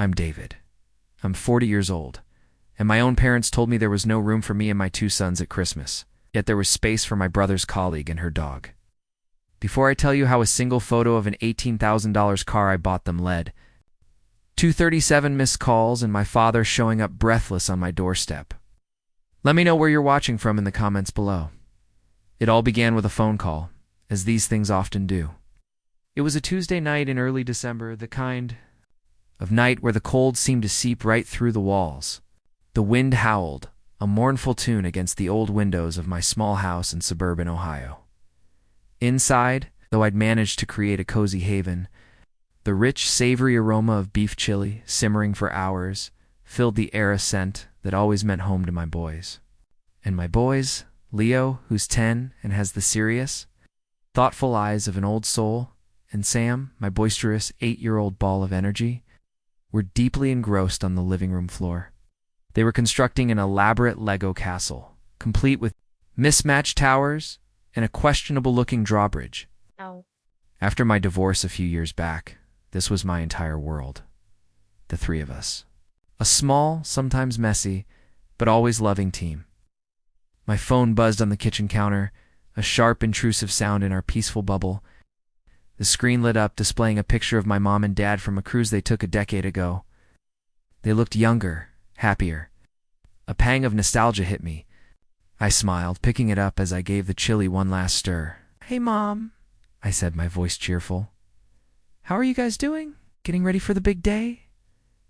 I'm David. I'm 40 years old, and my own parents told me there was no room for me and my two sons at Christmas, yet there was space for my brother's colleague and her dog. Before I tell you how a single photo of an $18,000 car I bought them led, 237 missed calls and my father showing up breathless on my doorstep. Let me know where you're watching from in the comments below. It all began with a phone call, as these things often do. It was a Tuesday night in early December, the kind of night where the cold seemed to seep right through the walls. The wind howled, a mournful tune against the old windows of my small house in suburban Ohio. Inside, though I'd managed to create a cozy haven, the rich, savory aroma of beef chili, simmering for hours, filled the air, a scent that always meant home to my boys. And my boys, Leo, who's 10 and has the serious, thoughtful eyes of an old soul, and Sam, my boisterous 8-year-old ball of energy, were deeply engrossed on the living room floor. They were constructing an elaborate Lego castle, complete with mismatched towers and a questionable-looking drawbridge. Oh. After my divorce a few years back, this was my entire world. The three of us. A small, sometimes messy, but always loving team. My phone buzzed on the kitchen counter, a sharp, intrusive sound in our peaceful bubble. The screen lit up, displaying a picture of my mom and dad from a cruise they took a decade ago. They looked younger, happier. A pang of nostalgia hit me. I smiled, picking it up as I gave the chili one last stir. "Hey, Mom," I said, my voice cheerful. "How are you guys doing? Getting ready for the big day?"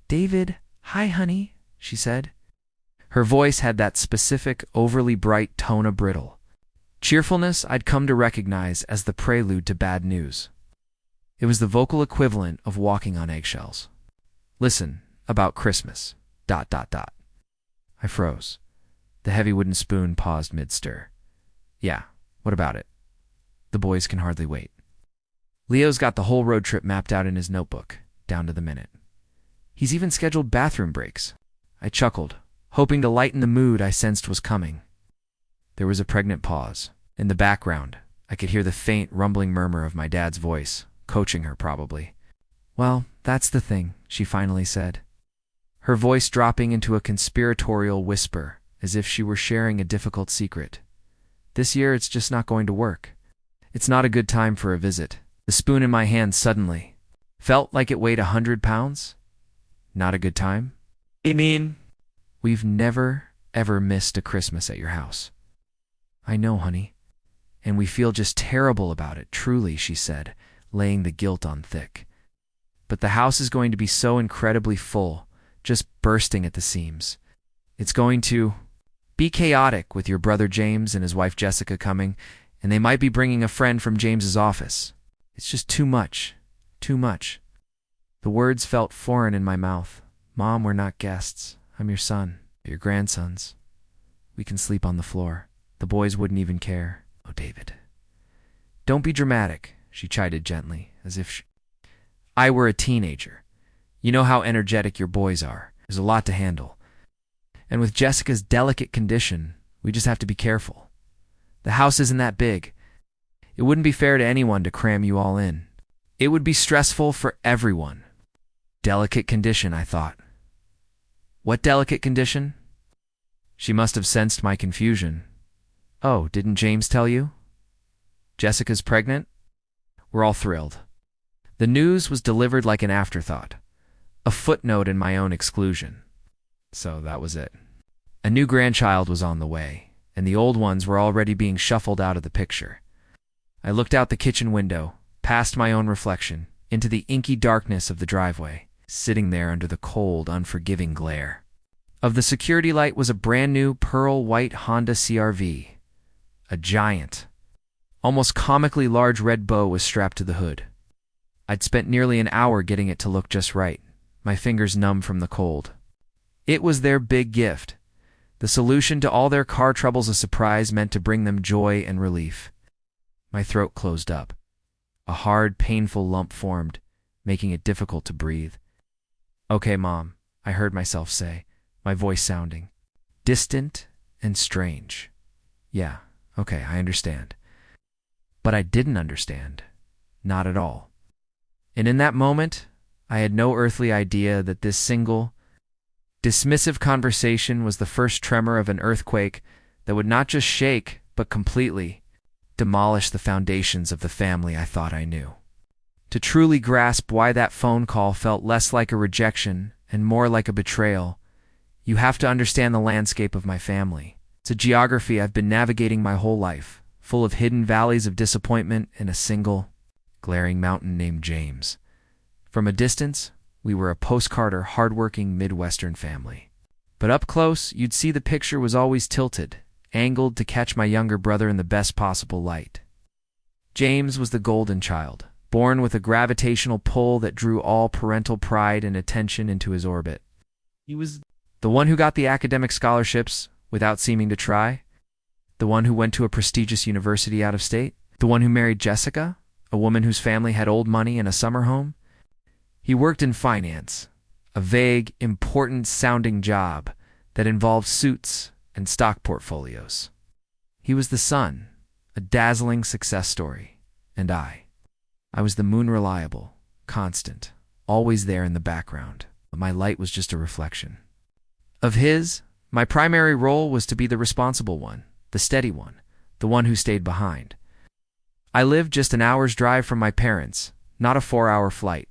"David, hi, honey," she said. Her voice had that specific, overly bright tone of brittle. Cheerfulness I'd come to recognize as the prelude to bad news. It was the vocal equivalent of walking on eggshells. "Listen, about Christmas, ... I froze. The heavy wooden spoon paused mid-stir. "Yeah, what about it?" The boys can hardly wait. Leo's got the whole road trip mapped out in his notebook, down to the minute. He's even scheduled bathroom breaks. I chuckled, hoping to lighten the mood I sensed was coming. There was a pregnant pause. In the background, I could hear the faint, rumbling murmur of my dad's voice, coaching her probably. "Well, that's the thing," she finally said, her voice dropping into a conspiratorial whisper, as if she were sharing a difficult secret. "This year it's just not going to work. It's not a good time for a visit." The spoon in my hand suddenly felt like it weighed 100 pounds. "Not a good time? I mean, we've never, ever missed a Christmas at your house." "I know, honey. And we feel just terrible about it, truly," she said, laying the guilt on thick. "But the house is going to be so incredibly full, just bursting at the seams. It's going to be chaotic with your brother James and his wife Jessica coming, and they might be bringing a friend from James's office. It's just too much, too much." The words felt foreign in my mouth. "Mom, we're not guests. I'm your son, your grandsons. We can sleep on the floor. The boys wouldn't even care." "Oh, David." "Don't be dramatic," she chided gently, as if I were a teenager. "You know how energetic your boys are. There's a lot to handle. And with Jessica's delicate condition, we just have to be careful. The house isn't that big. It wouldn't be fair to anyone to cram you all in. It would be stressful for everyone." Delicate condition, I thought. What delicate condition? She must have sensed my confusion. "Oh, didn't James tell you? Jessica's pregnant?" We're all thrilled. The news was delivered like an afterthought, a footnote in my own exclusion. So that was it. A new grandchild was on the way, and the old ones were already being shuffled out of the picture. I looked out the kitchen window, past my own reflection, into the inky darkness of the driveway, sitting there under the cold, unforgiving glare. Of the security light was a brand-new pearl-white Honda CR-V. A giant, almost comically large red bow was strapped to the hood. I'd spent nearly an hour getting it to look just right, my fingers numb from the cold. It was their big gift, the solution to all their car troubles, a surprise meant to bring them joy and relief. My throat closed up. A hard, painful lump formed, making it difficult to breathe. "Okay, Mom," I heard myself say, my voice sounding distant and strange. "Yeah, okay, I understand." But I didn't understand. Not at all. And in that moment, I had no earthly idea that this single, dismissive conversation was the first tremor of an earthquake that would not just shake, but completely demolish the foundations of the family I thought I knew. To truly grasp why that phone call felt less like a rejection and more like a betrayal, you have to understand the landscape of my family. It's a geography I've been navigating my whole life, full of hidden valleys of disappointment and a single, glaring mountain named James. From a distance, we were a postcard or hardworking Midwestern family. But up close, you'd see the picture was always tilted, angled to catch my younger brother in the best possible light. James was the golden child, born with a gravitational pull that drew all parental pride and attention into his orbit. He was the one who got the academic scholarships without seeming to try, the one who went to a prestigious university out of state, the one who married Jessica, a woman whose family had old money and a summer home. He worked in finance, a vague, important-sounding job that involved suits and stock portfolios. He was the sun, a dazzling success story, and I was the moon reliable, constant, always there in the background, but my light was just a reflection. Of his, my primary role was to be the responsible one, the steady one, the one who stayed behind. I lived just an hour's drive from my parents, not a 4-hour flight.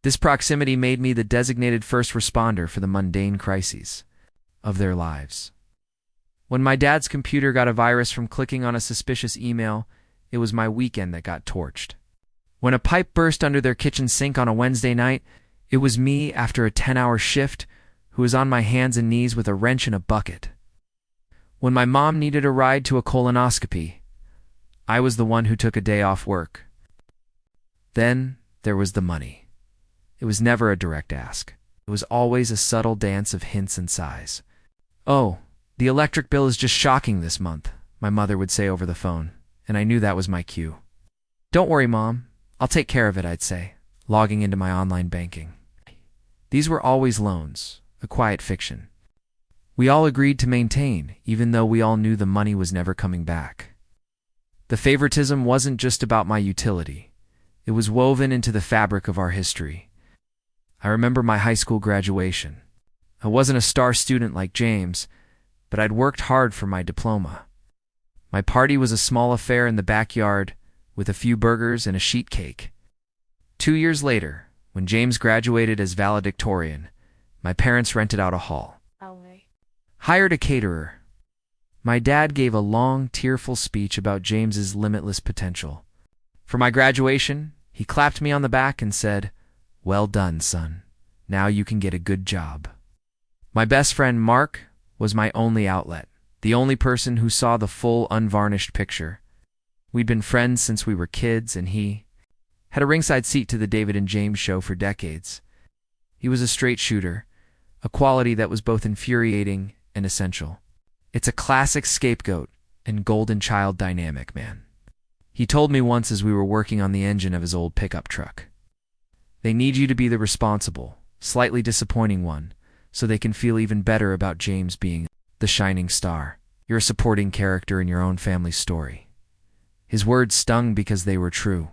This proximity made me the designated first responder for the mundane crises of their lives. When my dad's computer got a virus from clicking on a suspicious email, it was my weekend that got torched. When a pipe burst under their kitchen sink on a Wednesday night, it was me, after a 10-hour shift, who was on my hands and knees with a wrench and a bucket. When my mom needed a ride to a colonoscopy, I was the one who took a day off work. Then there was the money. It was never a direct ask. It was always a subtle dance of hints and sighs. "Oh, the electric bill is just shocking this month," my mother would say over the phone, and I knew that was my cue. "Don't worry, Mom. I'll take care of it," I'd say, logging into my online banking. These were always loans, a quiet fiction. We all agreed to maintain, even though we all knew the money was never coming back. The favoritism wasn't just about my utility. It was woven into the fabric of our history. I remember my high school graduation. I wasn't a star student like James, but I'd worked hard for my diploma. My party was a small affair in the backyard with a few burgers and a sheet cake. 2 years later, when James graduated as valedictorian, my parents rented out a hall. Hired a caterer. My dad gave a long, tearful speech about James's limitless potential. For my graduation, he clapped me on the back and said, "Well done, son. Now you can get a good job." My best friend, Mark, was my only outlet, the only person who saw the full, unvarnished picture. We'd been friends since we were kids, and he had a ringside seat to the David and James show for decades. He was a straight shooter, a quality that was both infuriating and essential. It's a classic scapegoat and golden child dynamic, man. He told me once as we were working on the engine of his old pickup truck. They need you to be the responsible, slightly disappointing one, so they can feel even better about James being the shining star. You're a supporting character in your own family's story. His words stung because they were true.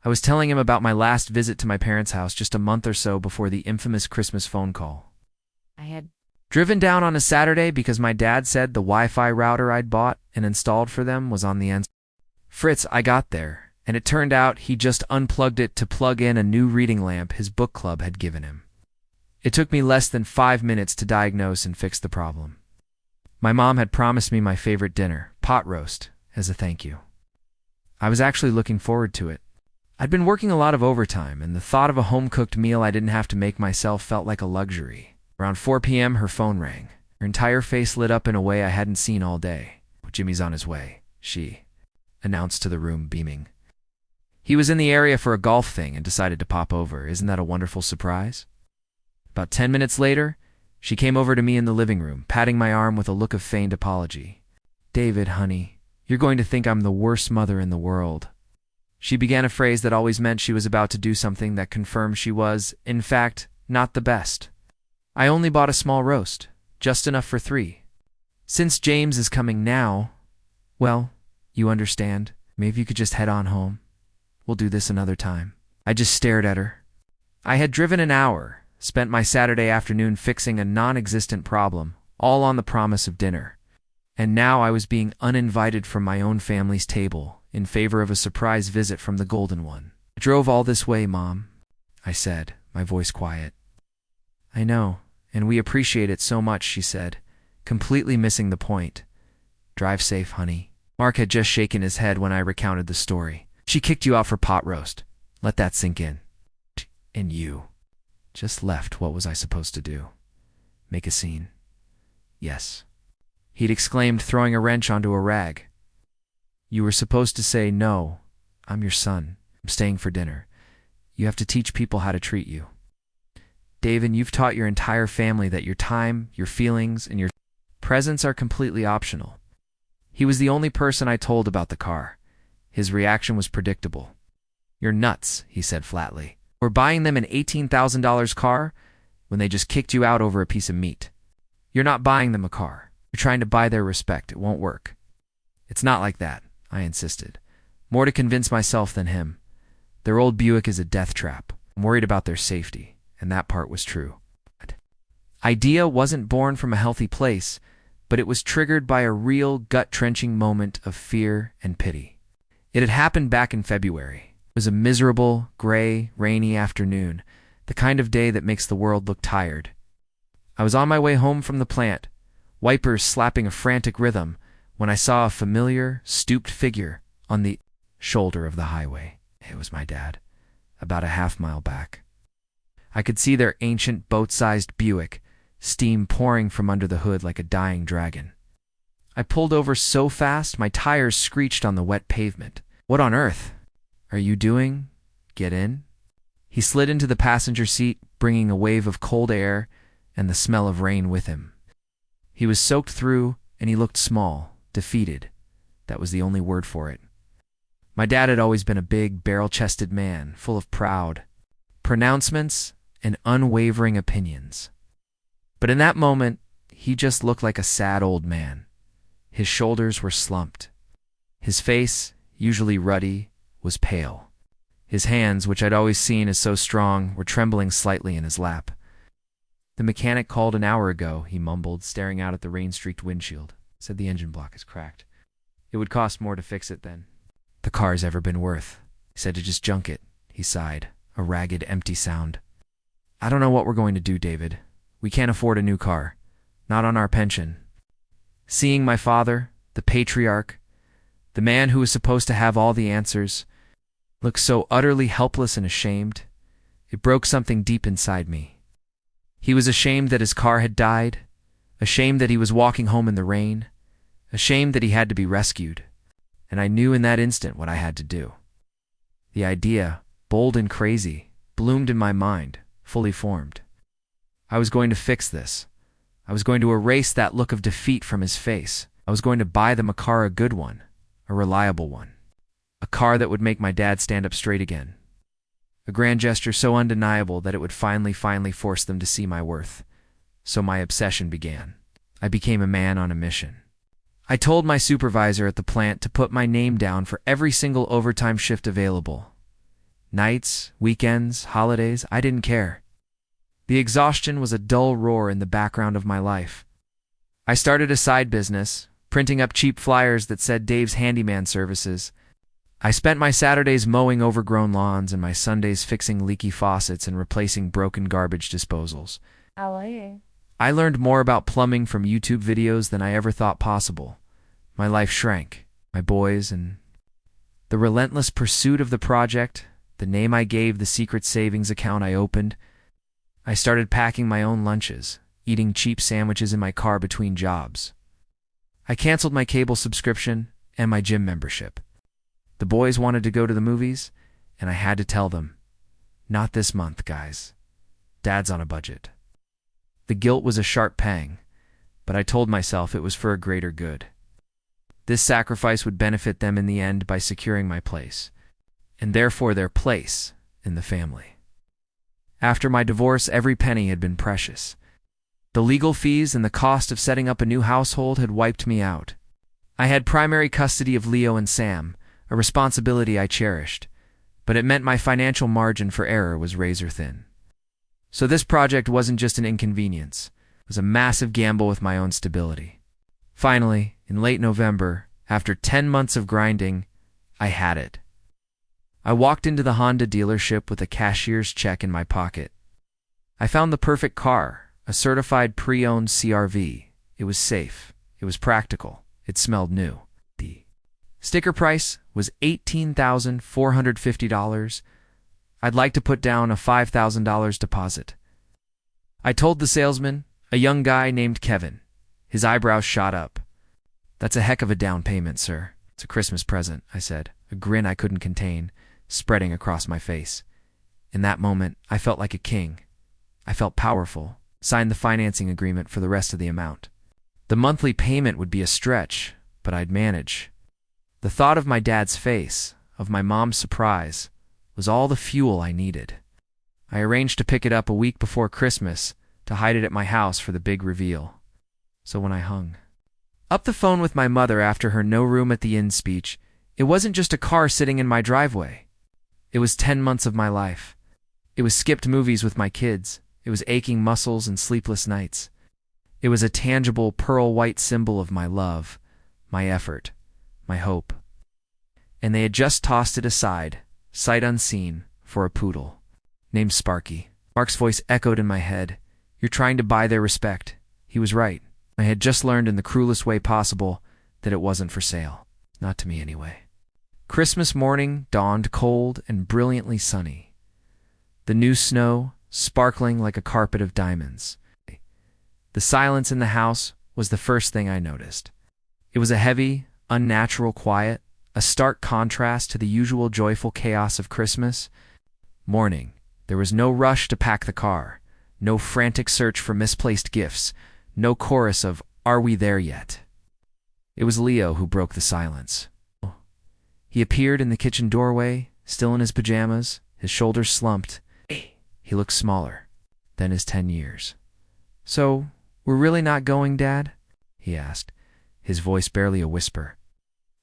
I was telling him about my last visit to my parents' house just a month or so before the infamous Christmas phone call. I had driven down on a Saturday because my dad said the Wi-Fi router I'd bought and installed for them was on the end. Fritz, I got there, and it turned out he just unplugged it to plug in a new reading lamp his book club had given him. It took me less than 5 minutes to diagnose and fix the problem. My mom had promised me my favorite dinner, pot roast, as a thank you. I was actually looking forward to it. I'd been working a lot of overtime, and the thought of a home-cooked meal I didn't have to make myself felt like a luxury. Around 4 p.m., her phone rang. Her entire face lit up in a way I hadn't seen all day. "Jimmy's on his way," she announced to the room, beaming. "He was in the area for a golf thing and decided to pop over. Isn't that a wonderful surprise?" About 10 minutes later, she came over to me in the living room, patting my arm with a look of feigned apology. "David, honey, you're going to think I'm the worst mother in the world." She began a phrase that always meant she was about to do something that confirmed she was, in fact, not the best. "I only bought a small roast, just enough for 3. Since James is coming now, well, you understand. Maybe you could just head on home. We'll do this another time." I just stared at her, I had driven an hour, spent my Saturday afternoon fixing a non-existent problem, all on the promise of dinner. And now I was being uninvited from my own family's table in favor of a surprise visit from the Golden One. "I drove all this way, Mom," I said, my voice quiet. "I know, and we appreciate it so much," she said, completely missing the point. "Drive safe, honey." Mark had just shaken his head when I recounted the story. "She kicked you out for pot roast. Let that sink in. And you just left. What was I supposed to do? Make a scene?" "Yes," he'd exclaimed, throwing a wrench onto a rag. "You were supposed to say, 'No, I'm your son. I'm staying for dinner.' You have to teach people how to treat you. David, you've taught your entire family that your time, your feelings, and your presence are completely optional." He was the only person I told about the car. His reaction was predictable. "You're nuts," he said flatly. "We're buying them an $18,000 car when they just kicked you out over a piece of meat. You're not buying them a car. You're trying to buy their respect. It won't work." "It's not like that," I insisted, more to convince myself than him. "Their old Buick is a death trap. I'm worried about their safety," and that part was true. Idea wasn't born from a healthy place, but it was triggered by a real gut-wrenching moment of fear and pity. It had happened back in February. It was a miserable, gray, rainy afternoon, the kind of day that makes the world look tired. I was on my way home from the plant, wipers slapping a frantic rhythm, when I saw a familiar, stooped figure on the shoulder of the highway. It was my dad, about a half-mile back. I could see their ancient, boat-sized Buick, steam pouring from under the hood like a dying dragon. I pulled over so fast my tires screeched on the wet pavement. "What on earth are you doing? Get in." He slid into the passenger seat, bringing a wave of cold air and the smell of rain with him. He was soaked through, and he looked small, defeated. That was the only word for it. My dad had always been a big, barrel-chested man, full of proud pronouncements and unwavering opinions. But in that moment, he just looked like a sad old man. His shoulders were slumped. His face, usually ruddy, was pale. His hands, which I'd always seen as so strong, were trembling slightly in his lap. "The mechanic called an hour ago," he mumbled, staring out at the rain-streaked windshield. "Said the engine block is cracked. It would cost more to fix it than the car's ever been worth. He said to just junk it." He sighed, a ragged, empty sound. "I don't know what we're going to do, David. We can't afford a new car. Not on our pension." Seeing my father, the patriarch, the man who was supposed to have all the answers, look so utterly helpless and ashamed, it broke something deep inside me. He was ashamed that his car had died, ashamed that he was walking home in the rain, ashamed that he had to be rescued, and I knew in that instant what I had to do. The idea, bold and crazy, bloomed in my mind, fully formed. I was going to fix this. I was going to erase that look of defeat from his face. I was going to buy them a car, a good one, a reliable one. A car that would make my dad stand up straight again. A grand gesture so undeniable that it would finally force them to see my worth. So my obsession began. I became a man on a mission. I told my supervisor at the plant to put my name down for every single overtime shift available. Nights, weekends, holidays, I didn't care. The exhaustion was a dull roar in the background of my life. I started a side business, printing up cheap flyers that said Dave's handyman services. I spent my Saturdays mowing overgrown lawns and my Sundays fixing leaky faucets and replacing broken garbage disposals. I learned more about plumbing from YouTube videos than I ever thought possible. My life shrank, my boys, and the relentless pursuit of the project, the name I gave the secret savings account I opened. I started packing my own lunches, eating cheap sandwiches in my car between jobs. I canceled my cable subscription and my gym membership. The boys wanted to go to the movies, and I had to tell them, "Not this month, guys. Dad's on a budget." The guilt was a sharp pang, but I told myself it was for a greater good. This sacrifice would benefit them in the end by securing my place, and therefore their place in the family. After my divorce, every penny had been precious. The legal fees and the cost of setting up a new household had wiped me out. I had primary custody of Leo and Sam, a responsibility I cherished, but it meant my financial margin for error was razor thin. So this project wasn't just an inconvenience. It was a massive gamble with my own stability. Finally, in late November, after 10 months of grinding, I had it. I walked into the Honda dealership with a cashier's check in my pocket. I found the perfect car, a certified pre-owned CRV. It was safe. It was practical. It smelled new. The sticker price was $18,450. I'd like to put down a $5,000 deposit. I told the salesman, a young guy named Kevin. His eyebrows shot up. "That's a heck of a down payment, sir. It's a Christmas present," I said, a grin I couldn't contain spreading across my face. In that moment, I felt like a king. I felt powerful. Signed the financing agreement for the rest of the amount. The monthly payment would be a stretch, but I'd manage. The thought of my dad's face, of my mom's surprise, was all the fuel I needed. I arranged to pick it up a week before Christmas to hide it at my house for the big reveal. So when I hung up the phone with my mother after her no room at the inn speech, it wasn't just a car sitting in my driveway. It was 10 months of my life. It was skipped movies with my kids. It was aching muscles and sleepless nights. It was a tangible pearl-white symbol of my love, my effort, my hope. And they had just tossed it aside, sight unseen, for a poodle named Sparky. Mark's voice echoed in my head. "You're trying to buy their respect." He was right. I had just learned in the cruelest way possible that it wasn't for sale. Not to me, anyway. Christmas morning dawned cold and brilliantly sunny. The new snow sparkling like a carpet of diamonds. The silence in the house was the first thing I noticed. It was a heavy, unnatural quiet, a stark contrast to the usual joyful chaos of Christmas morning. There was no rush to pack the car, no frantic search for misplaced gifts, no chorus of "Are we there yet?" It was Leo who broke the silence. He appeared in the kitchen doorway, still in his pajamas, his shoulders slumped. He looked smaller than his 10 years. "So, we're really not going, Dad?" he asked, his voice barely a whisper.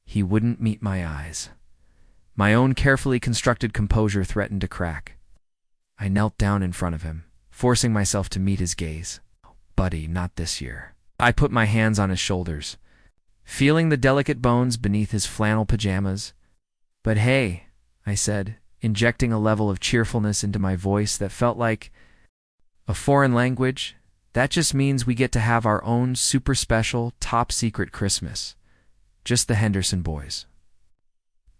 He wouldn't meet my eyes. My own carefully constructed composure threatened to crack. I knelt down in front of him, forcing myself to meet his gaze. "Buddy, not this year." I put my hands on his shoulders, feeling the delicate bones beneath his flannel pajamas. "But hey," I said, injecting a level of cheerfulness into my voice that felt like a foreign language, "that just means we get to have our own super special, top-secret Christmas. Just the Henderson boys.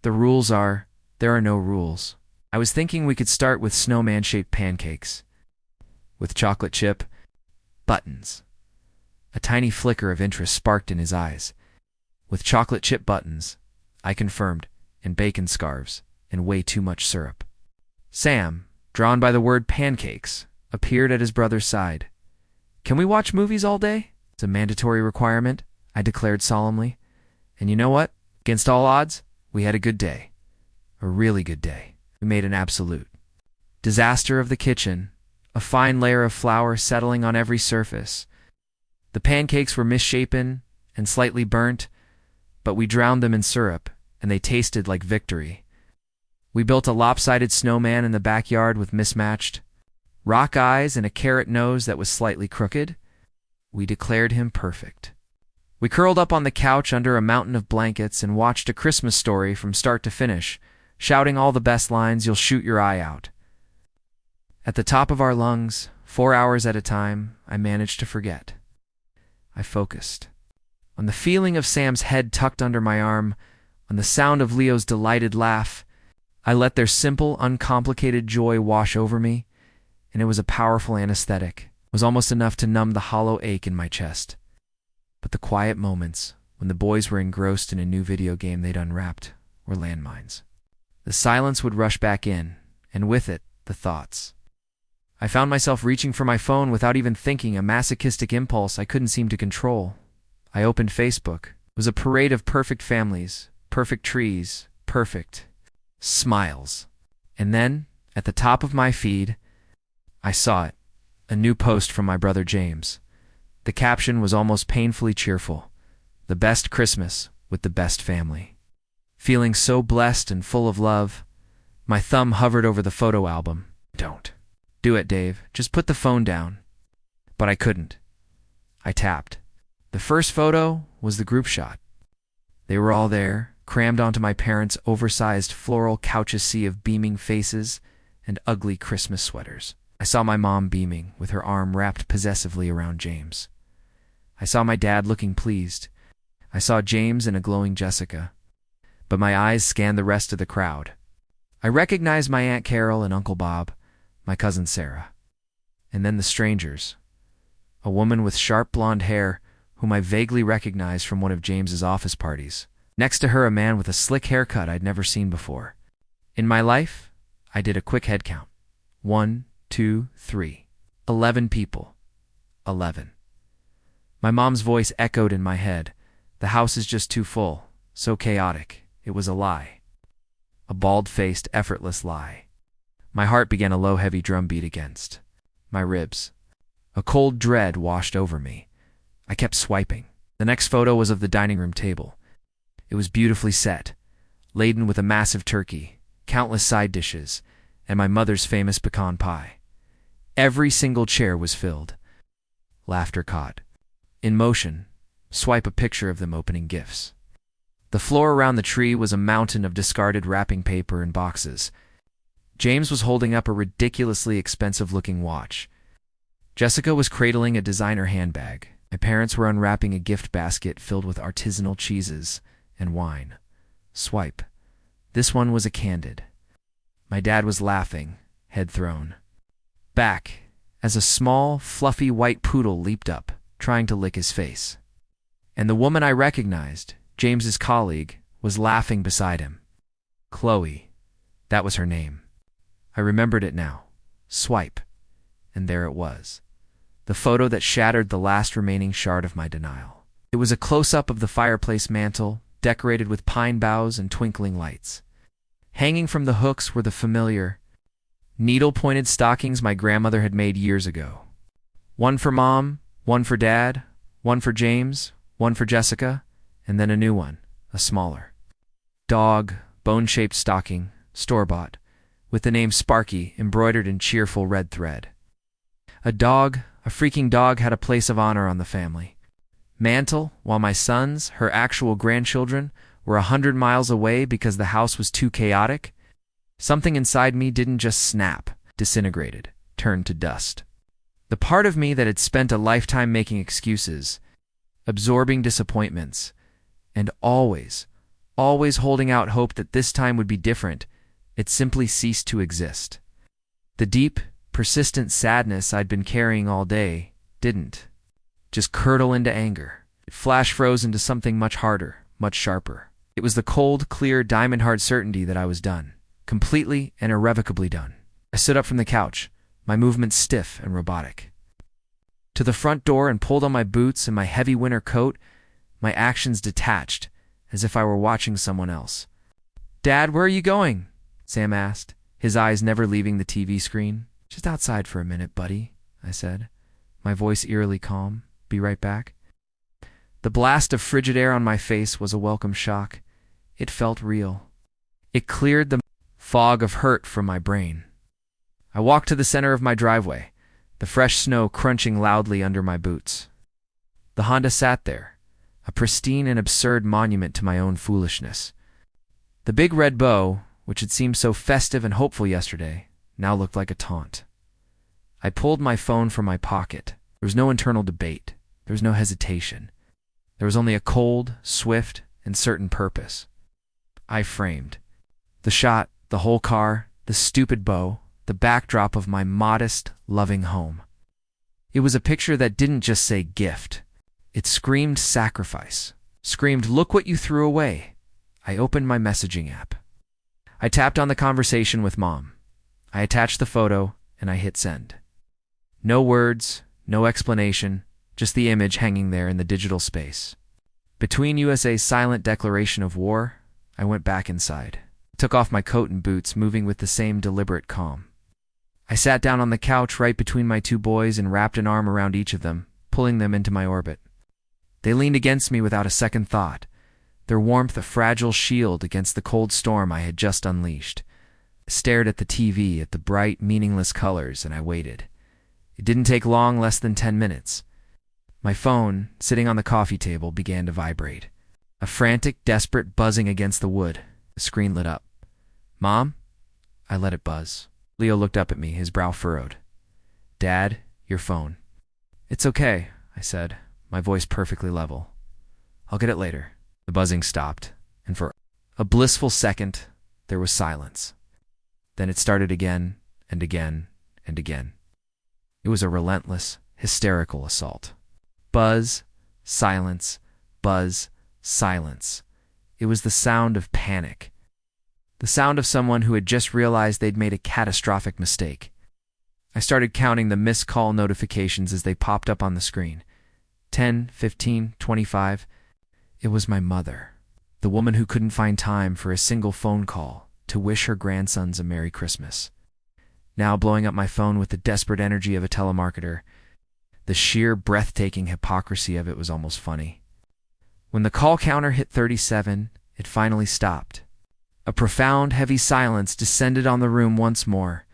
The rules are, there are no rules." I was thinking we could start with snowman-shaped pancakes, with chocolate chip buttons. A tiny flicker of interest sparked in his eyes. "With chocolate chip buttons," I confirmed, "and bacon scarves, and way too much syrup." Sam, drawn by the word pancakes, appeared at his brother's side. "Can we watch movies all day?" "It's a mandatory requirement," I declared solemnly. "And you know what? Against all odds, we had a good day. A really good day. We made an absolute disaster of the kitchen, a fine layer of flour settling on every surface. The pancakes were misshapen and slightly burnt, but we drowned them in syrup, and they tasted like victory. We built a lopsided snowman in the backyard with mismatched rock eyes and a carrot nose that was slightly crooked. We declared him perfect. We curled up on the couch under a mountain of blankets and watched A Christmas Story from start to finish, shouting all the best lines you'll shoot your eye out. At the top of our lungs, 4 hours at a time, I managed to forget. I focused on the feeling of Sam's head tucked under my arm, on the sound of Leo's delighted laugh. I let their simple, uncomplicated joy wash over me, and it was a powerful anesthetic. It was almost enough to numb the hollow ache in my chest. But the quiet moments, when the boys were engrossed in a new video game they'd unwrapped, were landmines. The silence would rush back in, and with it, the thoughts. I found myself reaching for my phone without even thinking, a masochistic impulse I couldn't seem to control. I opened Facebook. It was a parade of perfect families, perfect trees, perfect smiles. And then, at the top of my feed, I saw it, a new post from my brother James. The caption was almost painfully cheerful. "The best Christmas with the best family." Feeling so blessed and full of love, my thumb hovered over the photo album. Don't. Do it, Dave. Just put the phone down. But I couldn't. I tapped. The first photo was the group shot. They were all there, crammed onto my parents' oversized floral couches sea of beaming faces and ugly Christmas sweaters. I saw my mom beaming, with her arm wrapped possessively around James. I saw my dad looking pleased. I saw James and a glowing Jessica. But my eyes scanned the rest of the crowd. I recognized my Aunt Carol and Uncle Bob, my cousin Sarah. And then the strangers. A woman with sharp blonde hair, whom I vaguely recognized from one of James's office parties. Next to her, a man with a slick haircut I'd never seen before. In my life, I did a quick head count. 1, 2, 3. 11 people. 11. My mom's voice echoed in my head. The house is just too full. So chaotic. It was a lie. A bald-faced, effortless lie. My heart began a low, heavy drumbeat against my ribs. A cold dread washed over me. I kept swiping. The next photo was of the dining room table. It was beautifully set, laden with a massive turkey, countless side dishes, and my mother's famous pecan pie. Every single chair was filled. Laughter caught. In motion, swipe a picture of them opening gifts. The floor around the tree was a mountain of discarded wrapping paper and boxes. James was holding up a ridiculously expensive-looking watch. Jessica was cradling a designer handbag. My parents were unwrapping a gift basket filled with artisanal cheeses and wine. Swipe. This one was a candid. My dad was laughing, head thrown back, as a small, fluffy white poodle leaped up, trying to lick his face. And the woman I recognized, James's colleague, was laughing beside him. Chloe. That was her name. I remembered it now. Swipe. And there it was. The photo that shattered the last remaining shard of my denial. It was a close-up of the fireplace mantel, decorated with pine boughs and twinkling lights. Hanging from the hooks were the familiar, needle-pointed stockings my grandmother had made years ago. One for Mom, one for Dad, one for James, one for Jessica, and then a new one, a smaller dog, bone-shaped stocking, store-bought, with the name Sparky embroidered in cheerful red thread. A freaking dog, had a place of honor on the family mantle, while my sons, her actual grandchildren, were 100 miles away because the house was too chaotic. Something inside me didn't just snap, disintegrated, turned to dust. The part of me that had spent a lifetime making excuses, absorbing disappointments, and always holding out hope that this time would be different, it simply ceased to exist. The deep, persistent sadness I'd been carrying all day didn't just curdle into anger. It flash froze into something much harder, much sharper. It was the cold, clear, diamond-hard certainty that I was done. Completely and irrevocably done. I stood up from the couch, my movements stiff and robotic. To the front door and pulled on my boots and my heavy winter coat, my actions detached, as if I were watching someone else. "Dad, where are you going?" Sam asked, his eyes never leaving the TV screen. "Just outside for a minute, buddy," I said, my voice eerily calm. "Be right back." The blast of frigid air on my face was a welcome shock. It felt real. It cleared the fog of hurt from my brain. I walked to the center of my driveway, the fresh snow crunching loudly under my boots. The Honda sat there, a pristine and absurd monument to my own foolishness. The big red bow, which had seemed so festive and hopeful yesterday, now looked like a taunt. I pulled my phone from my pocket. There was no internal debate. There was no hesitation. There was only a cold, swift, and certain purpose. I framed the shot, the whole car, the stupid bow, the backdrop of my modest, loving home. It was a picture that didn't just say gift. It screamed sacrifice. Screamed, "Look what you threw away." I opened my messaging app. I tapped on the conversation with Mom. I attached the photo, and I hit send. No words, no explanation, just the image hanging there in the digital space. Between USA's silent declaration of war, I went back inside. Took off my coat and boots, moving with the same deliberate calm. I sat down on the couch right between my two boys and wrapped an arm around each of them, pulling them into my orbit. They leaned against me without a second thought, their warmth a fragile shield against the cold storm I had just unleashed. stared at the TV, at the bright, meaningless colors, and I waited. It didn't take long, less than 10 minutes. My phone, sitting on the coffee table, began to vibrate. A frantic, desperate buzzing against the wood. The screen lit up. "Mom?" I let it buzz. Leo looked up at me, his brow furrowed. "Dad, your phone." "It's okay," I said, my voice perfectly level. "I'll get it later." The buzzing stopped, and for a blissful second, there was silence. Then it started again, and again, and again. It was a relentless, hysterical assault. Buzz, silence, buzz, silence. It was the sound of panic. The sound of someone who had just realized they'd made a catastrophic mistake. I started counting the missed call notifications as they popped up on the screen. 10, 15, 25. It was my mother, the woman who couldn't find time for a single phone call to wish her grandsons a Merry Christmas. Now blowing up my phone with the desperate energy of a telemarketer. The sheer, breathtaking hypocrisy of it was almost funny. When the call counter hit 37, it finally stopped. A profound, heavy silence descended on the room once more,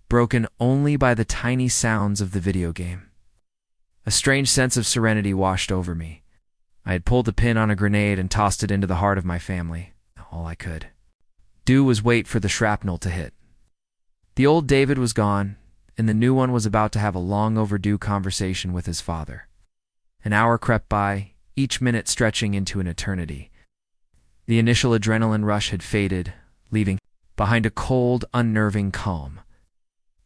broken only by the tiny sounds of the video game. A strange sense of serenity washed over me. I had pulled the pin on a grenade and tossed it into the heart of my family. All I could do was wait for the shrapnel to hit. The old David was gone, and the new one was about to have a long overdue conversation with his father. An hour crept by, each minute stretching into an eternity. The initial adrenaline rush had faded, leaving behind a cold, unnerving calm.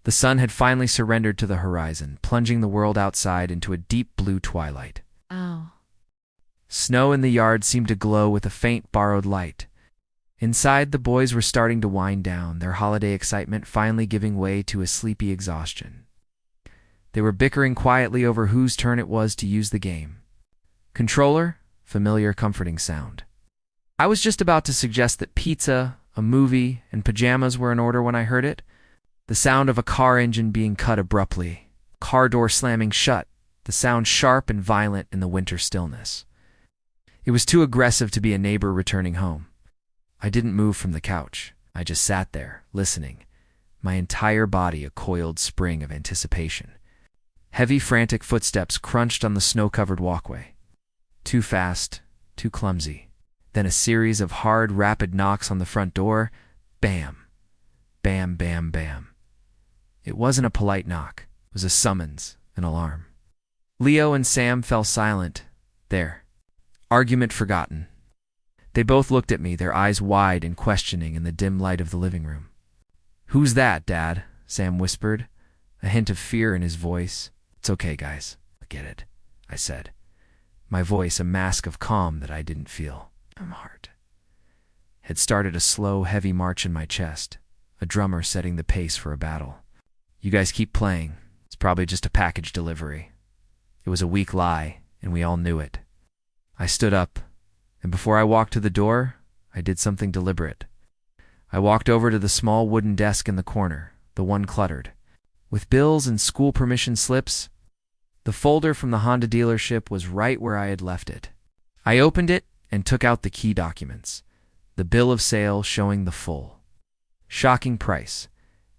The sun had finally surrendered to the horizon, plunging the world outside into a deep blue twilight. Ow. Snow in the yard seemed to glow with a faint borrowed light. Inside, the boys were starting to wind down, their holiday excitement finally giving way to a sleepy exhaustion. They were bickering quietly over whose turn it was to use the game. Controller, familiar, comforting sound. I was just about to suggest that pizza, a movie, and pajamas were in order when I heard it. The sound of a car engine being cut abruptly, car door slamming shut, the sound sharp and violent in the winter stillness. It was too aggressive to be a neighbor returning home. I didn't move from the couch. I just sat there, listening, my entire body a coiled spring of anticipation. Heavy, frantic footsteps crunched on the snow-covered walkway. Too fast, too clumsy. Then a series of hard, rapid knocks on the front door. Bam. Bam, bam, bam. It wasn't a polite knock. It was a summons, an alarm. Leo and Sam fell silent. There. Argument forgotten. They both looked at me, their eyes wide and questioning in the dim light of the living room. "Who's that, Dad?" Sam whispered, a hint of fear in his voice. "It's okay, guys. I get it," I said, my voice a mask of calm that I didn't feel. My heart had started a slow, heavy march in my chest, a drummer setting the pace for a battle. "You guys keep playing. It's probably just a package delivery." It was a weak lie, and we all knew it. I stood up, and before I walked to the door, I did something deliberate. I walked over to the small wooden desk in the corner, the one cluttered with bills and school permission slips. The folder from the Honda dealership was right where I had left it. I opened it and took out the key documents, the bill of sale showing the full, shocking price,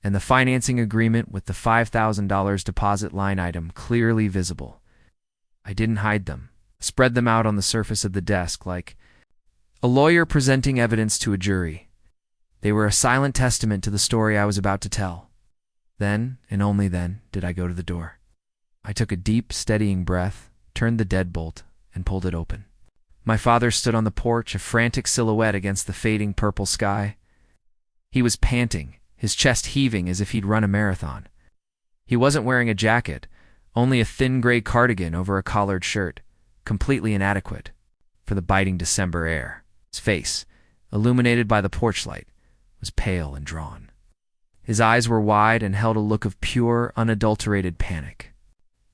and the financing agreement with the $5,000 deposit line item clearly visible. I didn't hide them, spread them out on the surface of the desk like a lawyer presenting evidence to a jury. They were a silent testament to the story I was about to tell. Then, and only then, did I go to the door. I took a deep, steadying breath, turned the deadbolt, and pulled it open. My father stood on the porch, a frantic silhouette against the fading purple sky. He was panting, his chest heaving as if he'd run a marathon. He wasn't wearing a jacket, only a thin gray cardigan over a collared shirt, completely inadequate for the biting December air. His face, illuminated by the porch light, was pale and drawn. His eyes were wide and held a look of pure, unadulterated panic.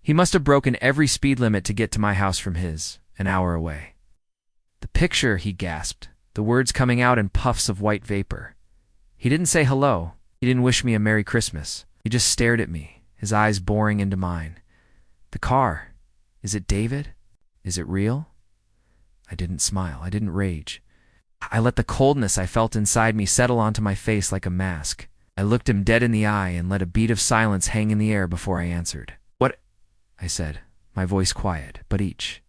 He must have broken every speed limit to get to my house from his, an hour away. "The picture," he gasped, the words coming out in puffs of white vapor. He didn't say hello. He didn't wish me a Merry Christmas. He just stared at me, his eyes boring into mine. "The car. Is it David? Is it real?" I didn't smile. I didn't rage. I let the coldness I felt inside me settle onto my face like a mask. I looked him dead in the eye and let a beat of silence hang in the air before I answered. "What?" I said, my voice quiet, but each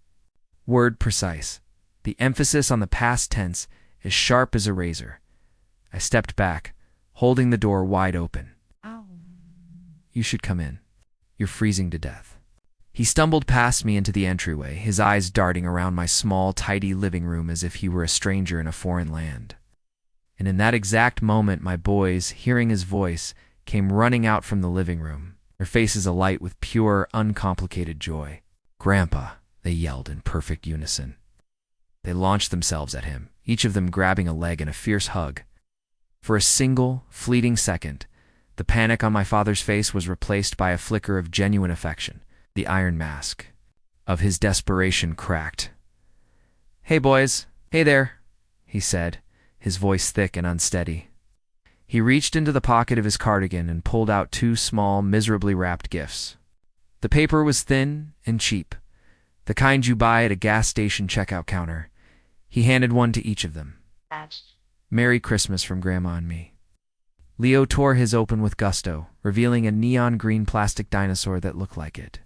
word precise, the emphasis on the past tense as sharp as a razor. I stepped back, holding the door wide open. Ow. "You should come in. You're freezing to death." He stumbled past me into the entryway, his eyes darting around my small, tidy living room as if he were a stranger in a foreign land. And in that exact moment, my boys, hearing his voice, came running out from the living room, their faces alight with pure, uncomplicated joy. "Grandpa," they yelled in perfect unison. They launched themselves at him, each of them grabbing a leg in a fierce hug. For a single, fleeting second, the panic on my father's face was replaced by a flicker of genuine affection. The iron mask of his desperation cracked. "Hey, boys. Hey there," he said, his voice thick and unsteady. He reached into the pocket of his cardigan and pulled out two small, miserably wrapped gifts. The paper was thin and cheap, the kind you buy at a gas station checkout counter. He handed one to each of them. "Merry Christmas from Grandma and me." Leo tore his open with gusto, revealing a neon green plastic dinosaur that looked like it.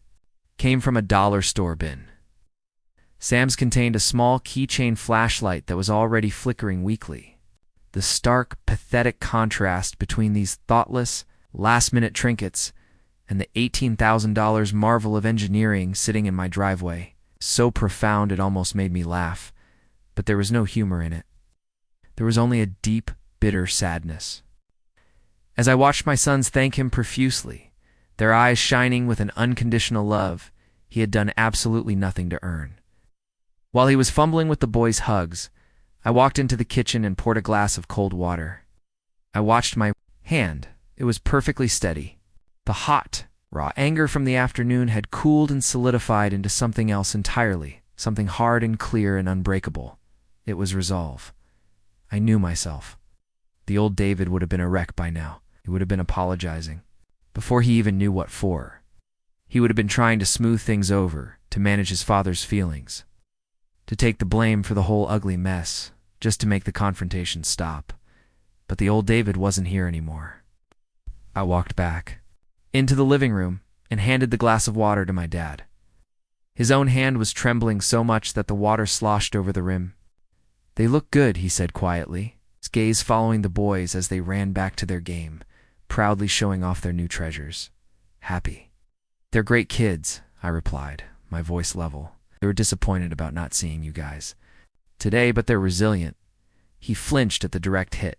Came from a dollar store bin. Sam's contained a small keychain flashlight that was already flickering weakly. The stark, pathetic contrast between these thoughtless, last-minute trinkets and the $18,000 marvel of engineering sitting in my driveway, so profound it almost made me laugh, but there was no humor in it. There was only a deep, bitter sadness. As I watched my sons thank him profusely, their eyes shining with an unconditional love he had done absolutely nothing to earn. While he was fumbling with the boys' hugs, I walked into the kitchen and poured a glass of cold water. I watched my hand. It was perfectly steady. The hot, raw anger from the afternoon had cooled and solidified into something else entirely, something hard and clear and unbreakable. It was resolve. I knew myself. The old David would have been a wreck by now. He would have been apologizing. Before he even knew what for. He would have been trying to smooth things over, to manage his father's feelings, to take the blame for the whole ugly mess, just to make the confrontation stop. But the old David wasn't here anymore. I walked back, into the living room, and handed the glass of water to my dad. His own hand was trembling so much that the water sloshed over the rim. "They look good," he said quietly, his gaze following the boys as they ran back to their game, proudly showing off their new treasures. "Happy." "They're great kids," I replied, my voice level. "They were disappointed about not seeing you guys today, but they're resilient." He flinched at the direct hit.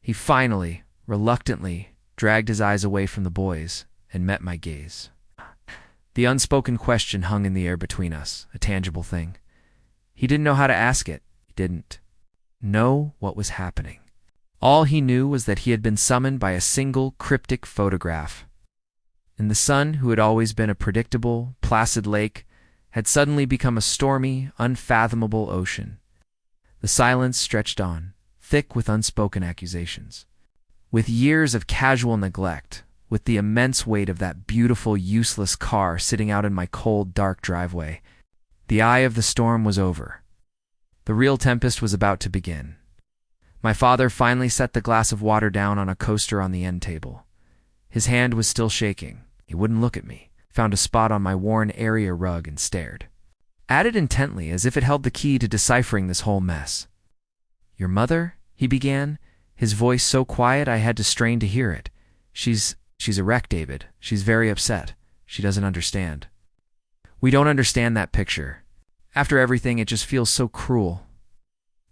He finally, reluctantly, dragged his eyes away from the boys and met my gaze. The unspoken question hung in the air between us, a tangible thing. He didn't know how to ask it. He didn't know what was happening. All he knew was that he had been summoned by a single cryptic photograph. And the sun, who had always been a predictable, placid lake, had suddenly become a stormy, unfathomable ocean. The silence stretched on, thick with unspoken accusations. With years of casual neglect, with the immense weight of that beautiful, useless car sitting out in my cold, dark driveway, the eye of the storm was over. The real tempest was about to begin. My father finally set the glass of water down on a coaster on the end table. His hand was still shaking. He wouldn't look at me, found a spot on my worn area rug and stared. At it intently, as if it held the key to deciphering this whole mess. "Your mother?" he began, his voice so quiet I had to strain to hear it. She's a wreck, David. She's very upset. She doesn't understand." "We don't understand that picture. After everything, it just feels so cruel."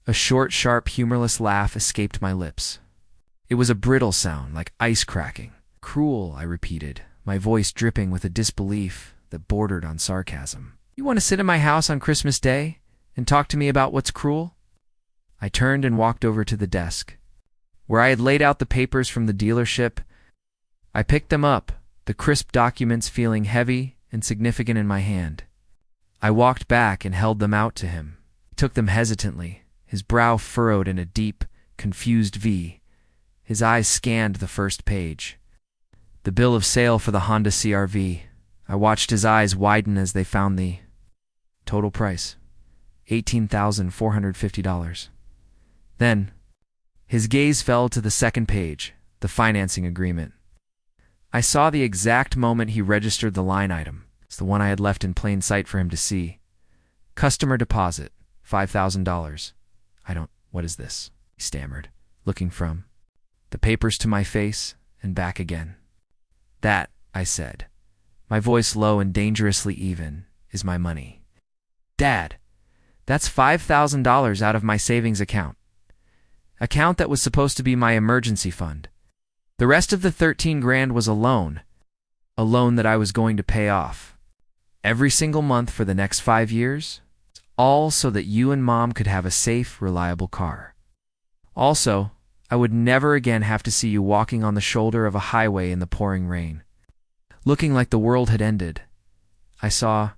A short, sharp, humorless laugh escaped my lips. It was a brittle sound, like ice cracking. "Cruel," I repeated, my voice dripping with a disbelief that bordered on sarcasm. "You want to sit in my house on Christmas Day and talk to me about what's cruel?" I turned and walked over to the desk, where I had laid out the papers from the dealership. I picked them up, the crisp documents feeling heavy and significant in my hand. I walked back and held them out to him. He took them hesitantly, his brow furrowed in a deep, confused V. His eyes scanned the first page. The bill of sale for the Honda CR-V. I watched his eyes widen as they found the total price, $18,450. Then, his gaze fell to the second page, the financing agreement. I saw the exact moment he registered the line item. It's the one I had left in plain sight for him to see. Customer deposit, $5,000. What is this? He stammered, looking from the papers to my face and back again. That, I said, my voice low and dangerously even, is my money. Dad, that's $5,000 out of my savings account. Account that was supposed to be my emergency fund. The rest of the 13 grand was a loan that I was going to pay off. Every single month for the next 5 years, all so that you and Mom could have a safe, reliable car. Also, I would never again have to see you walking on the shoulder of a highway in the pouring rain, looking like the world had ended. I saw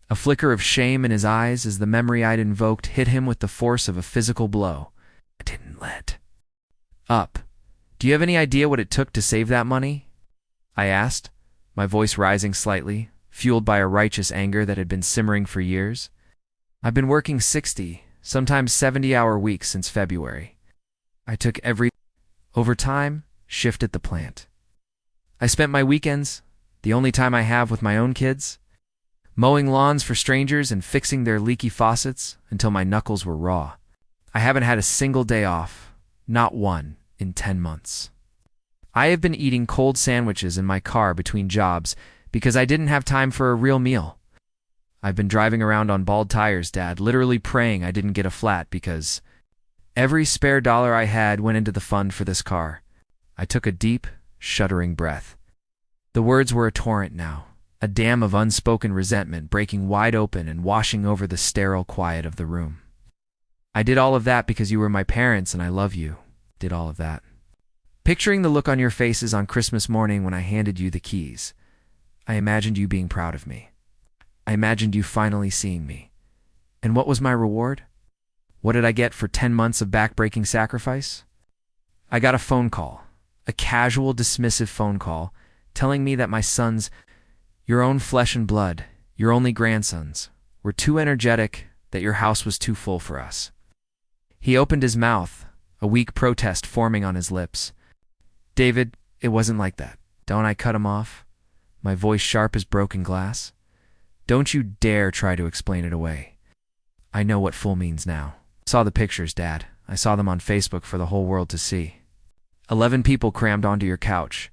a flicker of shame in his eyes as the memory I'd invoked hit him with the force of a physical blow. I didn't let up. Do you have any idea what it took to save that money? I asked, my voice rising slightly, fueled by a righteous anger that had been simmering for years. I've been working 60, sometimes 70-hour weeks since February. I took every overtime shift at the plant. I spent my weekends, the only time I have with my own kids, mowing lawns for strangers and fixing their leaky faucets until my knuckles were raw. I haven't had a single day off, not one, in 10 months. I have been eating cold sandwiches in my car between jobs because I didn't have time for a real meal. I've been driving around on bald tires, Dad, literally praying I didn't get a flat because every spare dollar I had went into the fund for this car. I took a deep, shuddering breath. The words were a torrent now, a dam of unspoken resentment breaking wide open and washing over the sterile quiet of the room. I did all of that because you were my parents and I love you. Did all of that. Picturing the look on your faces on Christmas morning when I handed you the keys, I imagined you being proud of me. I imagined you finally seeing me. And what was my reward? What did I get for 10 months of back-breaking sacrifice? I got a phone call, a casual, dismissive phone call, telling me that my sons, your own flesh and blood, your only grandsons, were too energetic, that your house was too full for us. He opened his mouth, a weak protest forming on his lips. David, it wasn't like that. Don't I cut him off? My voice sharp as broken glass. Don't you dare try to explain it away. I know what full means now. I saw the pictures, Dad. I saw them on Facebook for the whole world to see. 11 people crammed onto your couch.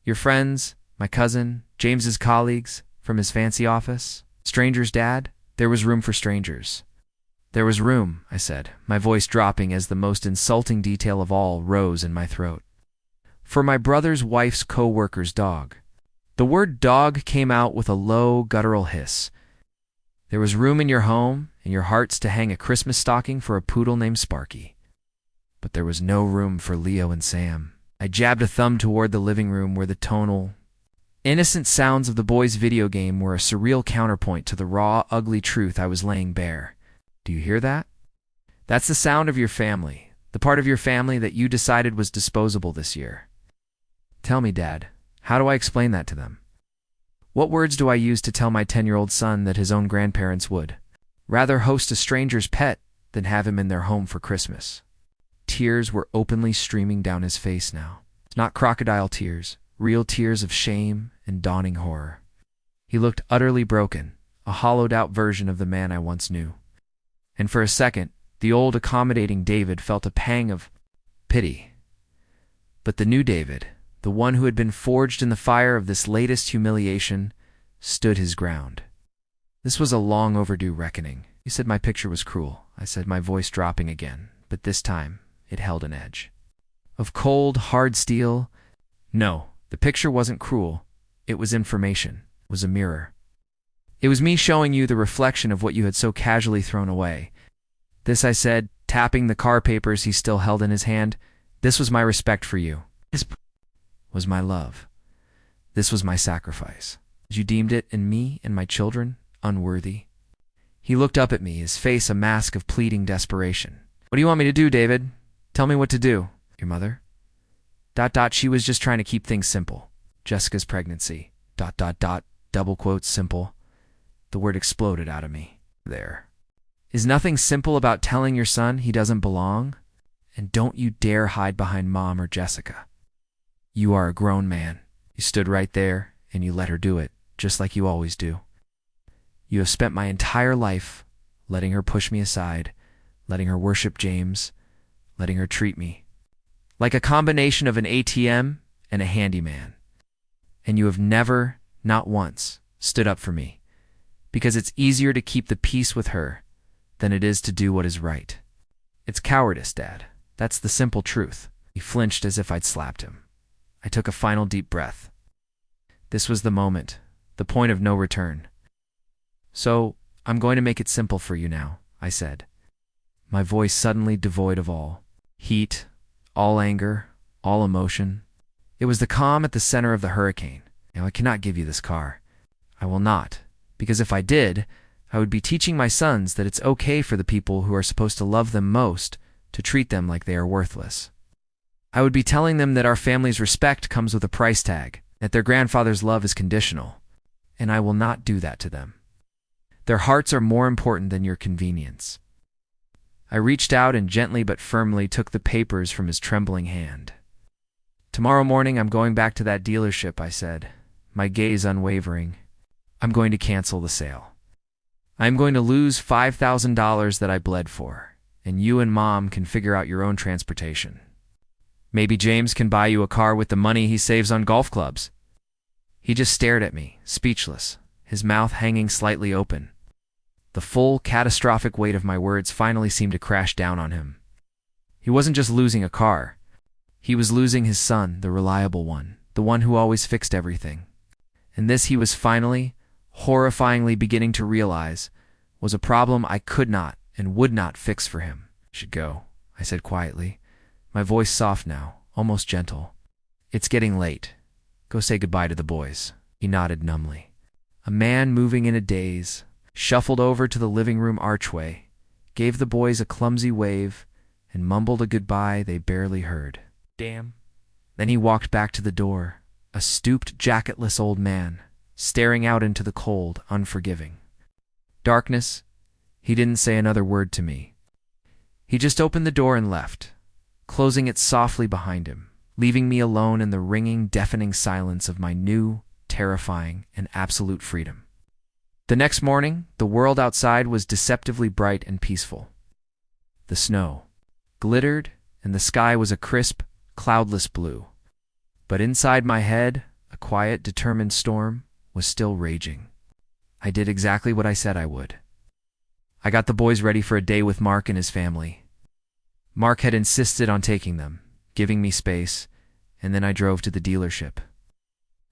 Your friends, my cousin, James's colleagues from his fancy office. Strangers, Dad. There was room for strangers. There was room, I said, my voice dropping as the most insulting detail of all rose in my throat. For my brother's wife's co-worker's dog. The word dog came out with a low, guttural hiss. There was room in your home, in your hearts, to hang a Christmas stocking for a poodle named Sparky. But there was no room for Leo and Sam. I jabbed a thumb toward the living room where the tonal, innocent sounds of the boys' video game were a surreal counterpoint to the raw, ugly truth I was laying bare. Do you hear that? That's the sound of your family, the part of your family that you decided was disposable this year. Tell me, Dad, how do I explain that to them? What words do I use to tell my 10-year-old son that his own grandparents would rather host a stranger's pet than have him in their home for Christmas? Tears were openly streaming down his face now. Not crocodile tears, real tears of shame and dawning horror. He looked utterly broken, a hollowed-out version of the man I once knew. And for a second, the old accommodating David felt a pang of pity. But the new David, the one who had been forged in the fire of this latest humiliation, stood his ground. This was a long overdue reckoning. You said my picture was cruel, I said, my voice dropping again, but this time it held an edge. Of cold, hard steel? No, the picture wasn't cruel. It was information. It was a mirror. It was me showing you the reflection of what you had so casually thrown away. This, I said, tapping the car papers he still held in his hand. This was my respect for you. This was my love. This was my sacrifice. You deemed it, and me and my children, unworthy. He looked up at me, his face a mask of pleading desperation. What do you want me to do, David? Tell me what to do. Your mother? ... She was just trying to keep things simple. Jessica's pregnancy. ... Double quotes, simple. The word exploded out of me. There. Is nothing simple about telling your son he doesn't belong? And don't you dare hide behind Mom or Jessica. You are a grown man. You stood right there, and you let her do it, just like you always do. You have spent my entire life letting her push me aside, letting her worship James, letting her treat me like a combination of an ATM and a handyman. And you have never, not once, stood up for me, because it's easier to keep the peace with her than it is to do what is right. It's cowardice, Dad. That's the simple truth. He flinched as if I'd slapped him. I took a final deep breath. This was the moment, the point of no return. So, I'm going to make it simple for you now, I said, my voice suddenly devoid of all heat, all anger, all emotion. It was the calm at the center of the hurricane. Now, I cannot give you this car. I will not, because if I did, I would be teaching my sons that it's okay for the people who are supposed to love them most to treat them like they are worthless. I would be telling them that our family's respect comes with a price tag, that their grandfather's love is conditional, and I will not do that to them. Their hearts are more important than your convenience. I reached out and gently but firmly took the papers from his trembling hand. Tomorrow morning I'm going back to that dealership, I said, my gaze unwavering. I'm going to cancel the sale. I'm going to lose $5,000 that I bled for, and you and Mom can figure out your own transportation. Maybe James can buy you a car with the money he saves on golf clubs. He just stared at me, speechless, his mouth hanging slightly open. The full, catastrophic weight of my words finally seemed to crash down on him. He wasn't just losing a car. He was losing his son, the reliable one, the one who always fixed everything. And this, he was finally, horrifyingly beginning to realize, was a problem I could not and would not fix for him. Should go, I said quietly, my voice soft now, almost gentle. It's getting late. Go say goodbye to the boys. He nodded numbly. A man moving in a daze shuffled over to the living room archway, gave the boys a clumsy wave, and mumbled a goodbye they barely heard. Damn. Then he walked back to the door, a stooped, jacketless old man, staring out into the cold, unforgiving darkness. He didn't say another word to me. He just opened the door and left, closing it softly behind him, leaving me alone in the ringing, deafening silence of my new, terrifying, and absolute freedom. The next morning, the world outside was deceptively bright and peaceful. The snow glittered, and the sky was a crisp, cloudless blue. But inside my head, a quiet, determined storm was still raging. I did exactly what I said I would. I got the boys ready for a day with Mark and his family. Mark had insisted on taking them, giving me space, and then I drove to the dealership.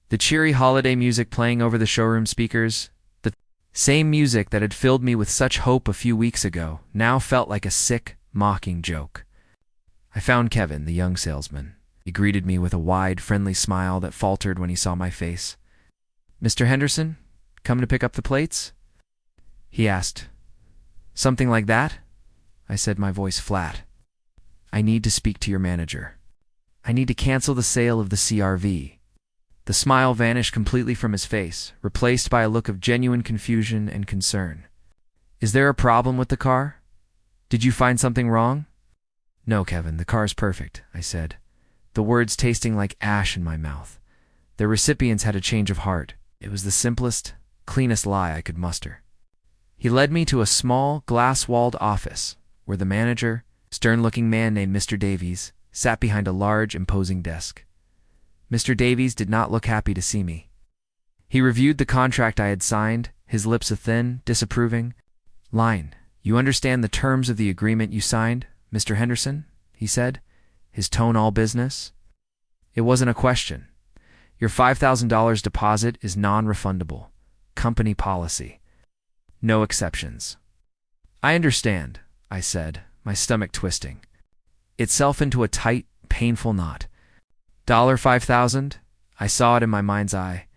The cheery holiday music playing over the showroom speakers, the same music that had filled me with such hope a few weeks ago, now felt like a sick, mocking joke. I found Kevin, the young salesman. He greeted me with a wide, friendly smile that faltered when he saw my face. "Mr. Henderson, come to pick up the plates?" he asked. "Something like that?" I said, my voice flat. "I need to speak to your manager. I need to cancel the sale of the CRV." The smile vanished completely from his face, replaced by a look of genuine confusion and concern. "Is there a problem with the car? Did you find something wrong?" "No, Kevin, the car's perfect," I said, the words tasting like ash in my mouth. Their recipients had a change of heart. It was the simplest, cleanest lie I could muster. He led me to a small, glass-walled office, where the manager, stern-looking man named Mr. Davies, sat behind a large, imposing desk. Mr. Davies did not look happy to see me. He reviewed the contract I had signed, his lips a thin, disapproving line. "You understand the terms of the agreement you signed, Mr. Henderson?" he said, his tone all business. It wasn't a question. "Your $5,000 deposit is non-refundable. Company policy. No exceptions." "I understand," I said, my stomach twisting itself into a tight, painful knot. $5,000? I saw it in my mind's eye.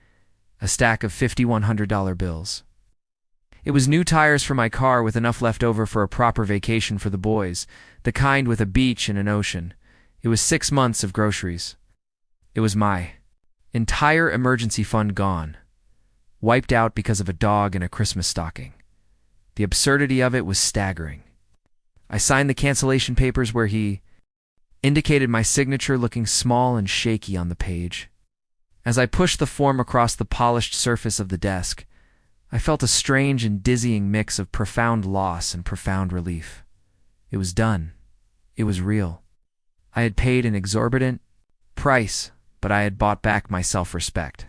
A stack of $5,100 bills. It was new tires for my car with enough left over for a proper vacation for the boys, the kind with a beach and an ocean. It was 6 months of groceries. It was my entire emergency fund gone, wiped out because of a dog and a Christmas stocking. The absurdity of it was staggering. I signed the cancellation papers where he indicated my signature looking small and shaky on the page. As I pushed the form across the polished surface of the desk, I felt a strange and dizzying mix of profound loss and profound relief. It was done. It was real. I had paid an exorbitant price, but I had bought back my self-respect.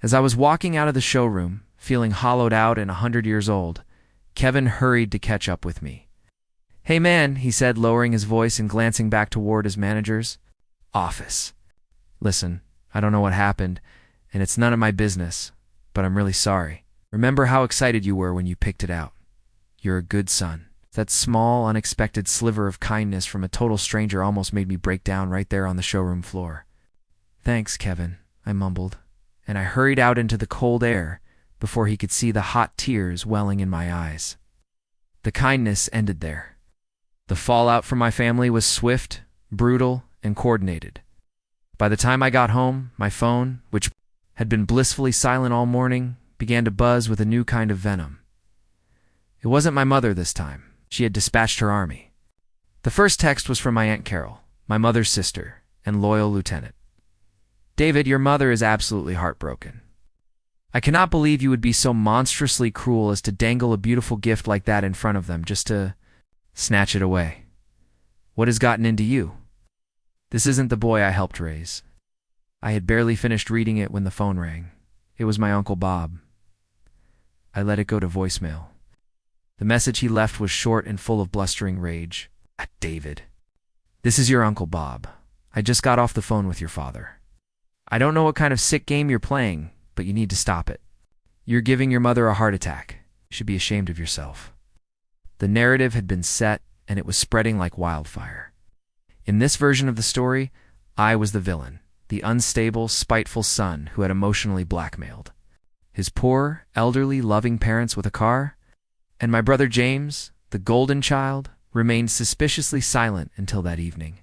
As I was walking out of the showroom, feeling hollowed out and 100 years old, Kevin hurried to catch up with me. "Hey man," he said, lowering his voice and glancing back toward his manager's office. "Listen, I don't know what happened, and it's none of my business, but I'm really sorry. Remember how excited you were when you picked it out? You're a good son." That small, unexpected sliver of kindness from a total stranger almost made me break down right there on the showroom floor. "Thanks, Kevin," I mumbled, and I hurried out into the cold air before he could see the hot tears welling in my eyes. The kindness ended there. The fallout from my family was swift, brutal, and coordinated. By the time I got home, my phone, which had been blissfully silent all morning, began to buzz with a new kind of venom. It wasn't my mother this time. She had dispatched her army. The first text was from my Aunt Carol, my mother's sister, and loyal lieutenant. "David, your mother is absolutely heartbroken. I cannot believe you would be so monstrously cruel as to dangle a beautiful gift like that in front of them just to snatch it away. What has gotten into you? This isn't the boy I helped raise." I had barely finished reading it when the phone rang. It was my Uncle Bob. I let it go to voicemail. The message he left was short and full of blustering rage. "David, this is your Uncle Bob. I just got off the phone with your father. I don't know what kind of sick game you're playing, but you need to stop it. You're giving your mother a heart attack. You should be ashamed of yourself." The narrative had been set, and it was spreading like wildfire. In this version of the story, I was the villain, the unstable, spiteful son who had emotionally blackmailed his poor, elderly, loving parents with a car, and my brother James, the golden child, remained suspiciously silent until that evening.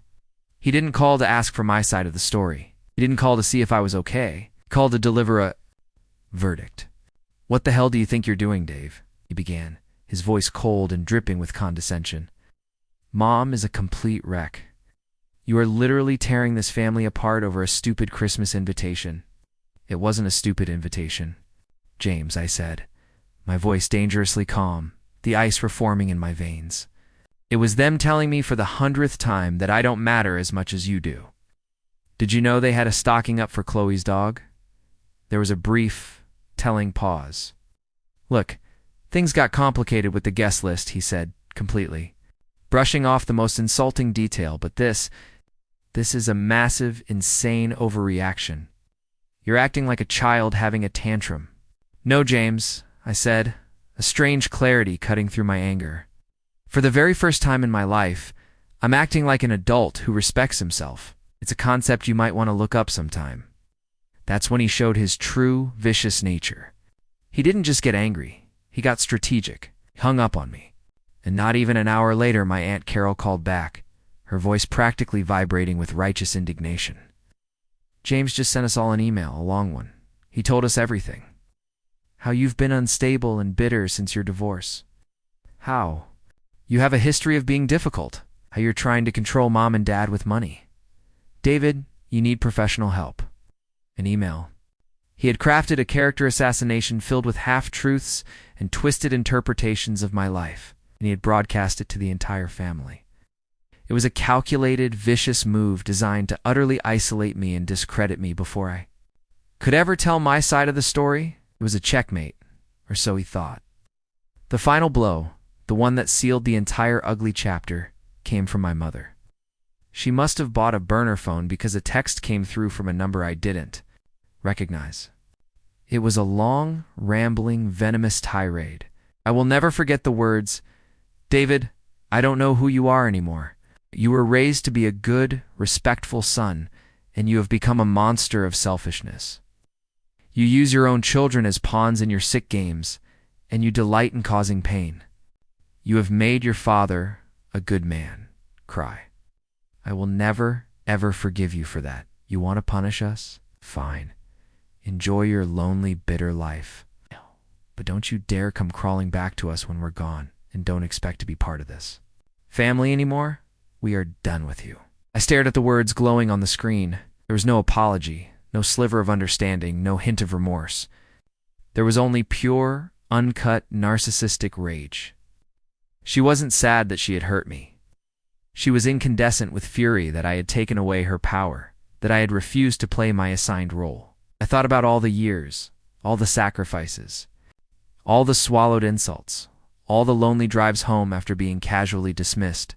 He didn't call to ask for my side of the story. He didn't call to see if I was okay. He called to deliver a verdict. "What the hell do you think you're doing, Dave?" he began, his voice cold and dripping with condescension. "Mom is a complete wreck. You are literally tearing this family apart over a stupid Christmas invitation." "It wasn't a stupid invitation, James," I said, my voice dangerously calm, the ice reforming in my veins. "It was them telling me for the 100th time that I don't matter as much as you do. Did you know they had a stocking up for Chloe's dog?" There was a brief, telling pause. "Look, things got complicated with the guest list," he said, completely, brushing off the most insulting detail, "but this is a massive, insane overreaction. You're acting like a child having a tantrum." "No, James," I said, a strange clarity cutting through my anger. "For the very first time in my life, I'm acting like an adult who respects himself. It's a concept you might want to look up sometime." That's when he showed his true, vicious nature. He didn't just get angry. He got strategic. He hung up on me. And not even an hour later, my Aunt Carol called back, her voice practically vibrating with righteous indignation. "James just sent us all an email, a long one. He told us everything. How you've been unstable and bitter since your divorce. How you have a history of being difficult. How you're trying to control Mom and Dad with money. David, you need professional help." An email. He had crafted a character assassination filled with half-truths and twisted interpretations of my life, and he had broadcast it to the entire family. It was a calculated, vicious move designed to utterly isolate me and discredit me before I could ever tell my side of the story. It was a checkmate, or so he thought. The final blow, the one that sealed the entire ugly chapter, came from my mother. She must have bought a burner phone because a text came through from a number I didn't recognize. It was a long, rambling, venomous tirade. I will never forget the words, "David, I don't know who you are anymore. You were raised to be a good, respectful son, and you have become a monster of selfishness. You use your own children as pawns in your sick games, and you delight in causing pain. You have made your father, a good man, cry. I will never, ever forgive you for that. You want to punish us? Fine. Enjoy your lonely, bitter life. But don't you dare come crawling back to us when we're gone, and don't expect to be part of this family anymore. We are done with you." I stared at the words glowing on the screen. There was no apology, no sliver of understanding, no hint of remorse. There was only pure, uncut, narcissistic rage. She wasn't sad that she had hurt me. She was incandescent with fury that I had taken away her power, that I had refused to play my assigned role. I thought about all the years, all the sacrifices, all the swallowed insults, all the lonely drives home after being casually dismissed,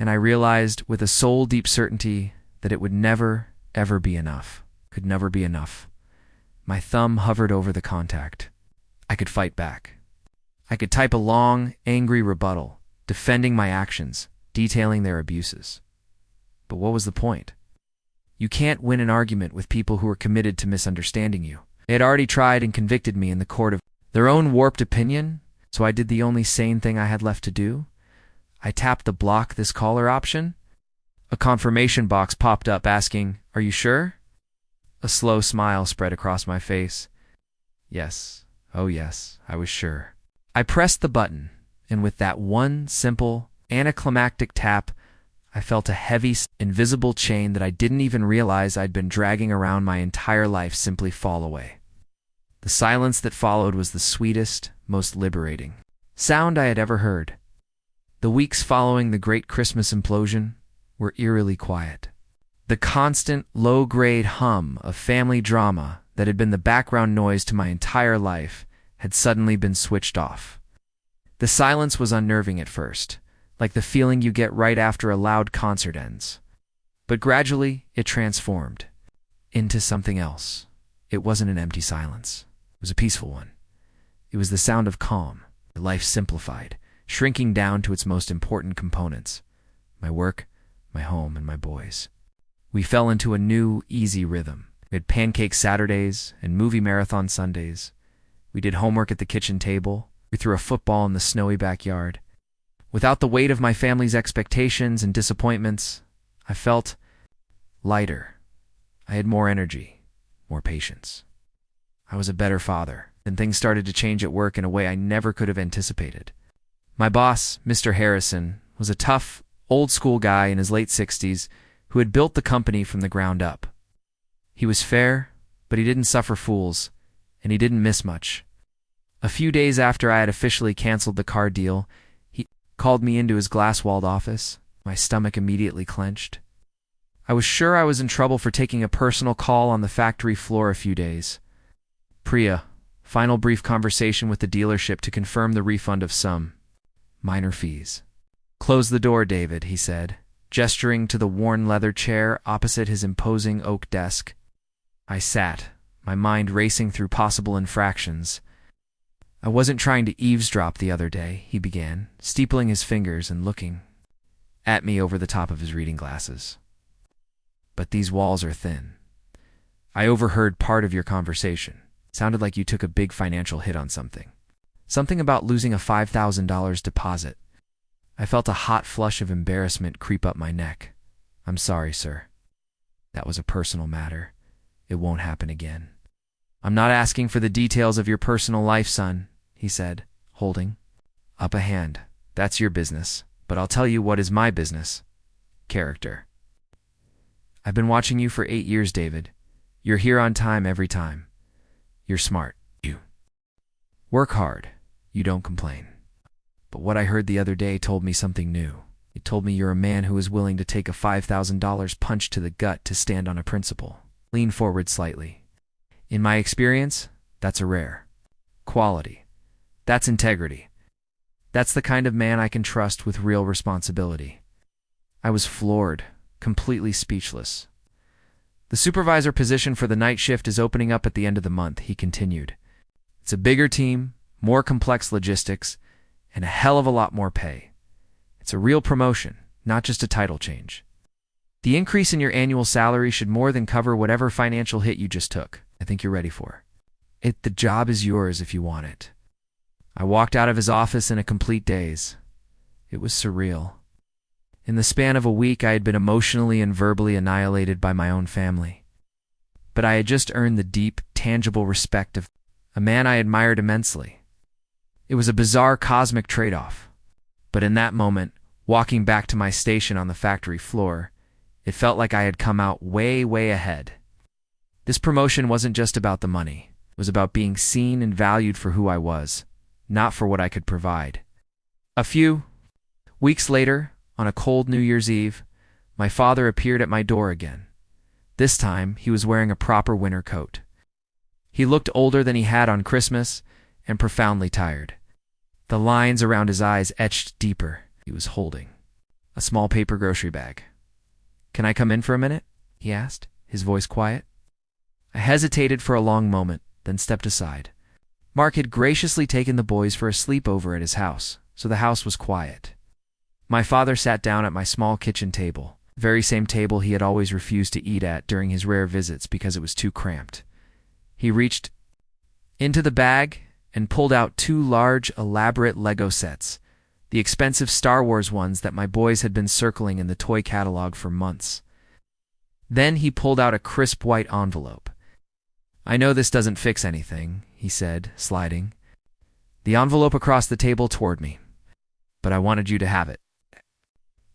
and I realized with a soul-deep certainty that it would never, ever be enough. Could never be enough. My thumb hovered over the contact. I could fight back. I could type a long, angry rebuttal, defending my actions, detailing their abuses. But what was the point? You can't win an argument with people who are committed to misunderstanding you. They had already tried and convicted me in the court of their own warped opinion, so I did the only sane thing I had left to do. I tapped the block this caller option. A confirmation box popped up asking, "Are you sure?" A slow smile spread across my face. Yes, oh yes, I was sure. I pressed the button, and with that one simple, anticlimactic tap, I felt a heavy, invisible chain that I didn't even realize I'd been dragging around my entire life simply fall away. The silence that followed was the sweetest, most liberating sound I had ever heard. The weeks following the great Christmas implosion were eerily quiet. The constant, low-grade hum of family drama that had been the background noise to my entire life had suddenly been switched off. The silence was unnerving at first, like the feeling you get right after a loud concert ends. But gradually, it transformed into something else. It wasn't an empty silence. It was a peaceful one. It was the sound of calm, life simplified, shrinking down to its most important components: my work, my home, and my boys. We fell into a new, easy rhythm. We had pancake Saturdays and movie marathon Sundays. We did homework at the kitchen table. We threw a football in the snowy backyard. Without the weight of my family's expectations and disappointments, I felt lighter. I had more energy, more patience. I was a better father, and things started to change at work in a way I never could have anticipated. My boss, Mr. Harrison, was a tough, old-school guy in his late 60s who had built the company from the ground up. He was fair, but he didn't suffer fools, and he didn't miss much. A few days after I had officially canceled the car deal, he called me into his glass-walled office. My stomach immediately clenched. I was sure I was in trouble for taking a personal call on the factory floor a few days. Priya, final brief conversation with the dealership to confirm the refund of some minor fees. "Close the door, David," he said, gesturing to the worn leather chair opposite his imposing oak desk. I sat, my mind racing through possible infractions. "I wasn't trying to eavesdrop the other day," he began, steepling his fingers and looking at me over the top of his reading glasses. "But these walls are thin. I overheard part of your conversation. It sounded like you took a big financial hit on something. Something about losing a $5,000 deposit." I felt a hot flush of embarrassment creep up my neck. "I'm sorry, sir. That was a personal matter. It won't happen again." "I'm not asking for the details of your personal life, son," he said, holding up a hand. "That's your business, but I'll tell you what is my business. Character. I've been watching you for 8 years, David. You're here on time every time. You're smart. You work hard. You don't complain. But what I heard the other day told me something new. It told me you're a man who is willing to take a $5,000 punch to the gut to stand on a principle." Lean forward slightly. "In my experience, that's a rare quality. That's integrity. That's the kind of man I can trust with real responsibility." I was floored, completely speechless. "The supervisor position for the night shift is opening up at the end of the month," he continued. "It's a bigger team, more complex logistics, and a hell of a lot more pay. It's a real promotion, not just a title change. The increase in your annual salary should more than cover whatever financial hit you just took. I think you're ready for it. The job is yours if you want it." I walked out of his office in a complete daze. It was surreal. In the span of a week, I had been emotionally and verbally annihilated by my own family. But I had just earned the deep, tangible respect of a man I admired immensely. It was a bizarre cosmic trade-off. But in that moment, walking back to my station on the factory floor, It felt like I had come out way, way ahead. This promotion wasn't just about the money. It was about being seen and valued for who I was, not for what I could provide. A few weeks later, on a cold New Year's Eve, my father appeared at my door again. This time, he was wearing a proper winter coat. He looked older than he had on Christmas and profoundly tired. The lines around his eyes etched deeper. He was holding a small paper grocery bag. "Can I come in for a minute?" he asked, his voice quiet. I hesitated for a long moment, then stepped aside. Mark had graciously taken the boys for a sleepover at his house, so the house was quiet. My father sat down at my small kitchen table, the very same table he had always refused to eat at during his rare visits because it was too cramped. He reached into the bag and pulled out 2 large, elaborate Lego sets, the expensive Star Wars ones that my boys had been circling in the toy catalog for months. Then he pulled out a crisp white envelope. "I know this doesn't fix anything," he said, sliding the envelope across the table toward me, "but I wanted you to have it."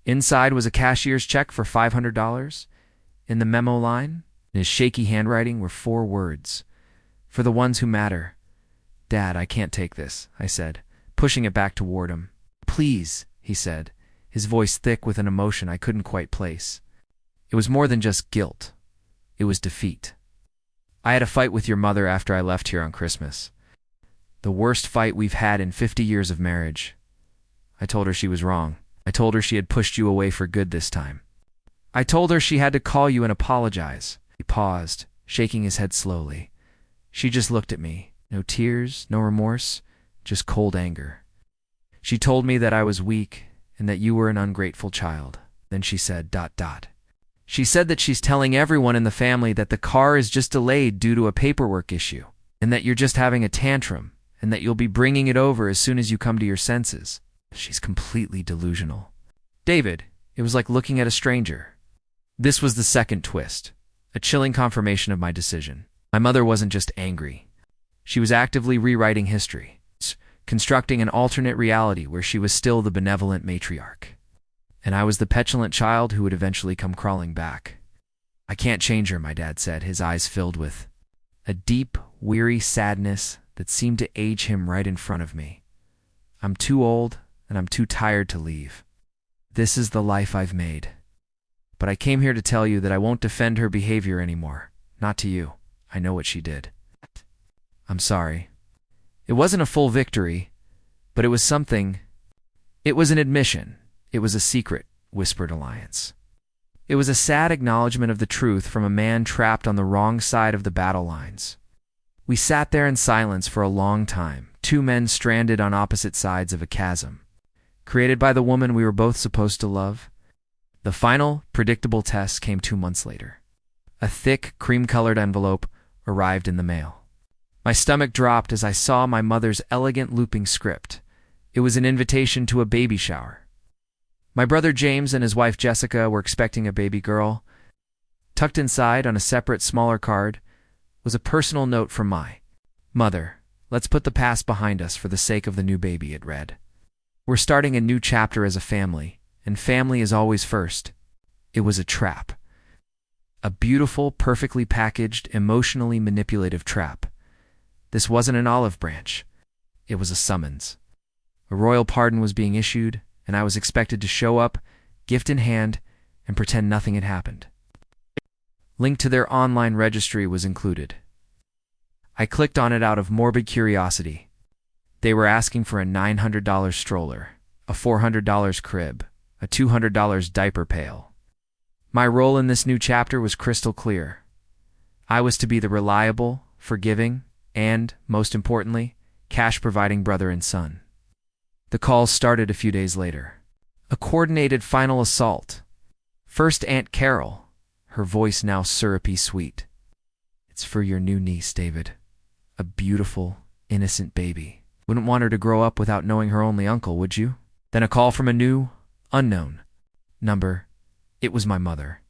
Inside was a cashier's check for $500. In the memo line, in his shaky handwriting, were 4 words: "For the ones who matter." "Dad, I can't take this," I said, pushing it back toward him. "Please," he said, his voice thick with an emotion I couldn't quite place. It was more than just guilt. It was defeat. "I had a fight with your mother after I left here on Christmas. The worst fight we've had in 50 years of marriage. I told her she was wrong. I told her she had pushed you away for good this time. I told her she had to call you and apologize." He paused, shaking his head slowly. "She just looked at me. No tears, no remorse, just cold anger. She told me that I was weak and that you were an ungrateful child. Then she said, ... She said that she's telling everyone in the family that the car is just delayed due to a paperwork issue, and that you're just having a tantrum, and that you'll be bringing it over as soon as you come to your senses. She's completely delusional." David, it was like looking at a stranger. This was the second twist, a chilling confirmation of my decision. My mother wasn't just angry. She was actively rewriting history, constructing an alternate reality where she was still the benevolent matriarch. And I was the petulant child who would eventually come crawling back. "I can't change her," my dad said, his eyes filled with a deep, weary sadness that seemed to age him right in front of me. "I'm too old, and I'm too tired to leave. This is the life I've made. But I came here to tell you that I won't defend her behavior anymore. Not to you. I know what she did. I'm sorry." It wasn't a full victory, but it was something. It was an admission. It was a secret, whispered alliance. It was a sad acknowledgement of the truth from a man trapped on the wrong side of the battle lines. We sat there in silence for a long time, 2 men stranded on opposite sides of a chasm, created by the woman we were both supposed to love. The final, predictable test came 2 months later. A thick, cream-colored envelope arrived in the mail. My stomach dropped as I saw my mother's elegant looping script. It was an invitation to a baby shower. My brother James and his wife Jessica were expecting a baby girl. Tucked inside on a separate, smaller card was a personal note from my mother. "Let's put the past behind us for the sake of the new baby," it read. "We're starting a new chapter as a family, and family is always first." It was a trap. A beautiful, perfectly packaged, emotionally manipulative trap. This wasn't an olive branch. It was a summons. A royal pardon was being issued, and I was expected to show up, gift in hand, and pretend nothing had happened. Link to their online registry was included. I clicked on it out of morbid curiosity. They were asking for a $900 stroller, a $400 crib, a $200 diaper pail. My role in this new chapter was crystal clear. I was to be the reliable, forgiving, and, most importantly, cash-providing brother and son. The calls started a few days later. A coordinated final assault. First Aunt Carol, her voice now syrupy sweet. "It's for your new niece, David. A beautiful, innocent baby. Wouldn't want her to grow up without knowing her only uncle, would you?" Then a call from a new, unknown number. It was my mother.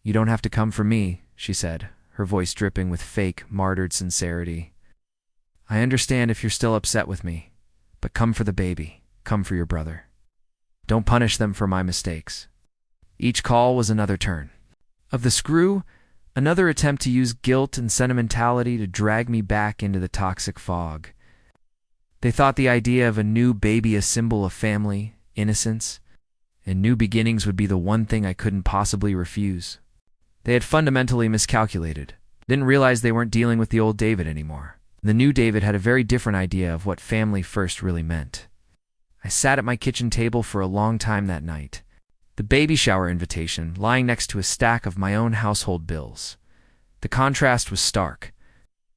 "You don't have to come for me," she said, her voice dripping with fake, martyred sincerity. "I understand if you're still upset with me, but come for the baby. Come for your brother. Don't punish them for my mistakes." Each call was another turn of the screw, another attempt to use guilt and sentimentality to drag me back into the toxic fog. They thought the idea of a new baby a symbol of family, innocence, and new beginnings would be the one thing I couldn't possibly refuse. They had fundamentally miscalculated, didn't realize they weren't dealing with the old David anymore. The new David had a very different idea of what family first really meant. I sat at my kitchen table for a long time that night, the baby shower invitation lying next to a stack of my own household bills. The contrast was stark.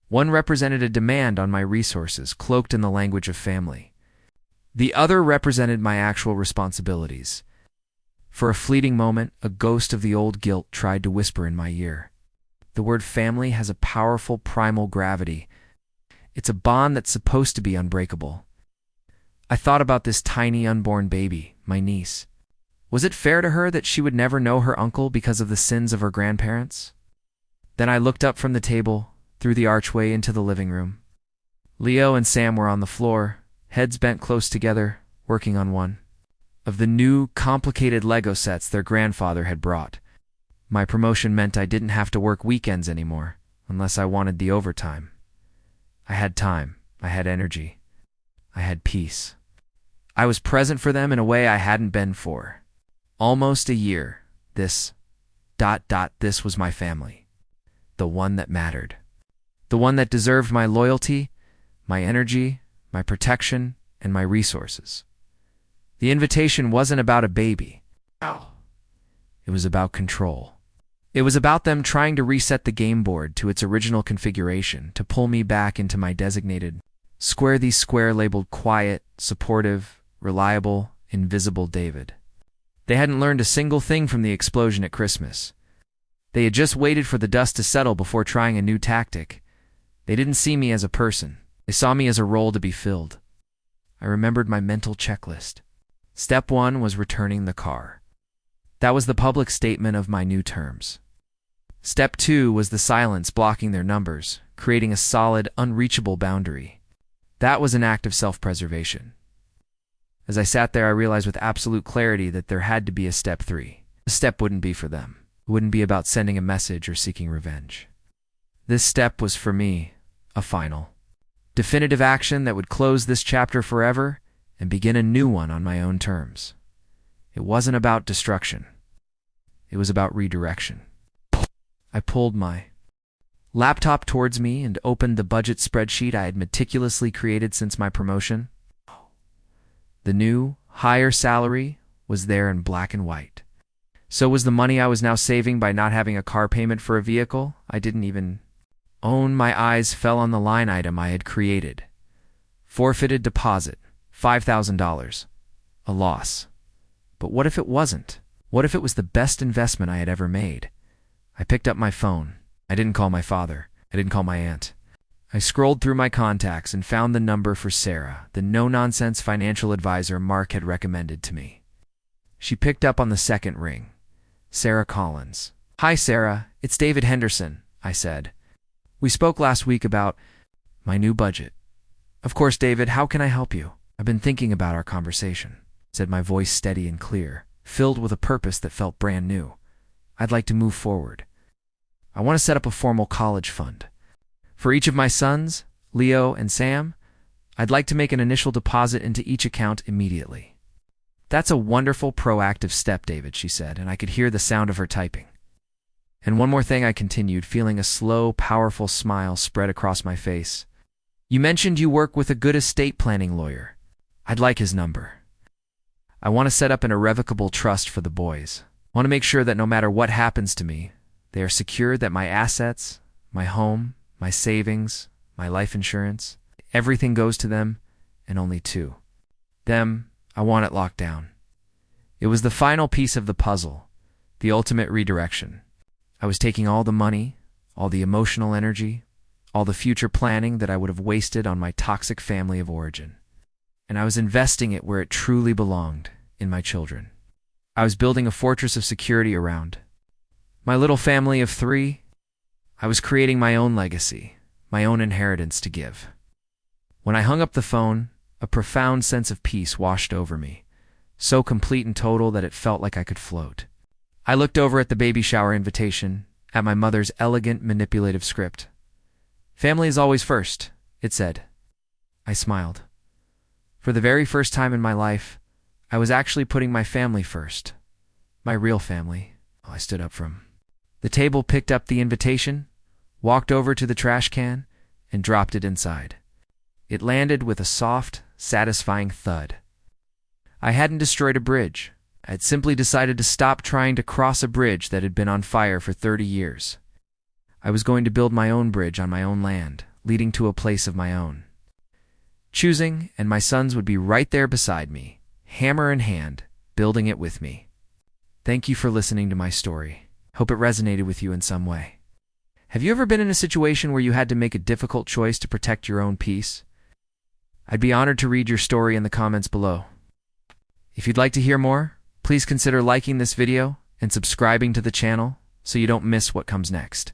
One represented a demand on my resources, cloaked in the language of family. The other represented my actual responsibilities. For a fleeting moment, a ghost of the old guilt tried to whisper in my ear. The word family has a powerful primal gravity. It's a bond that's supposed to be unbreakable. I thought about this tiny unborn baby, my niece. Was it fair to her that she would never know her uncle because of the sins of her grandparents? Then I looked up from the table, through the archway into the living room. Leo and Sam were on the floor, heads bent close together, working on one of the new, complicated Lego sets their grandfather had brought. My promotion meant I didn't have to work weekends anymore, unless I wanted the overtime. I had time, I had energy, I had peace. I was present for them in a way I hadn't been for almost a year. This was my family. The one that mattered. The one that deserved my loyalty, my energy, my protection, and my resources. The invitation wasn't about a baby. It was about control. It was about them trying to reset the game board to its original configuration, to pull me back into my designated square labeled quiet, supportive, reliable, invisible David. They hadn't learned a single thing from the explosion at Christmas. They had just waited for the dust to settle before trying a new tactic. They didn't see me as a person. They saw me as a role to be filled. I remembered my mental checklist. Step 1 was returning the car. That was the public statement of my new terms. Step 2 was the silence blocking their numbers, creating a solid, unreachable boundary. That was an act of self-preservation. As I sat there, I realized with absolute clarity that there had to be a step 3. The step wouldn't be for them. It wouldn't be about sending a message or seeking revenge. This step was for me, a final, definitive action that would close this chapter forever and begin a new one on my own terms. It wasn't about destruction. It was about redirection. I pulled my laptop towards me and opened the budget spreadsheet I had meticulously created since my promotion. The new, higher salary was there in black and white. So was the money I was now saving by not having a car payment for a vehicle I didn't even own. My eyes fell on the line item I had created. Forfeited deposit, $5,000. A loss. But what if it wasn't? What if it was the best investment I had ever made? I picked up my phone. I didn't call my father. I didn't call my aunt. I scrolled through my contacts and found the number for Sarah, the no-nonsense financial advisor Mark had recommended to me. She picked up on the second ring. Sarah Collins. "Hi, Sarah. It's David Henderson," I said. "We spoke last week about my new budget." "Of course, David. How can I help you?" "I've been thinking about our conversation," said my voice steady and clear, filled with a purpose that felt brand new. "I'd like to move forward. I want to set up a formal college fund. For each of my sons, Leo and Sam, I'd like to make an initial deposit into each account immediately." "That's a wonderful proactive step, David," she said, and I could hear the sound of her typing. "And one more thing," I continued, feeling a slow, powerful smile spread across my face. "You mentioned you work with a good estate planning lawyer. I'd like his number. I want to set up an irrevocable trust for the boys. I want to make sure that no matter what happens to me, they are secure that my assets, my home, my savings, my life insurance, everything goes to them and only to them. I want it locked down." It was the final piece of the puzzle, the ultimate redirection. I was taking all the money, all the emotional energy, all the future planning that I would have wasted on my toxic family of origin, and I was investing it where it truly belonged, in my children. I was building a fortress of security around my little family of 3. I was creating my own legacy, my own inheritance to give. When I hung up the phone, a profound sense of peace washed over me, so complete and total that it felt like I could float. I looked over at the baby shower invitation, at my mother's elegant, manipulative script. "Family is always first," it said. I smiled. For the very first time in my life, I was actually putting my family first. My real family. I stood up from the table, picked up the invitation, walked over to the trash can, and dropped it inside. It landed with a soft, satisfying thud. I hadn't destroyed a bridge. I had simply decided to stop trying to cross a bridge that had been on fire for 30 years. I was going to build my own bridge on my own land, leading to a place of my own. Choosing, and my sons would be right there beside me, hammer in hand, building it with me. Thank you for listening to my story. Hope it resonated with you in some way. Have you ever been in a situation where you had to make a difficult choice to protect your own peace? I'd be honored to read your story in the comments below. If you'd like to hear more, please consider liking this video and subscribing to the channel so you don't miss what comes next.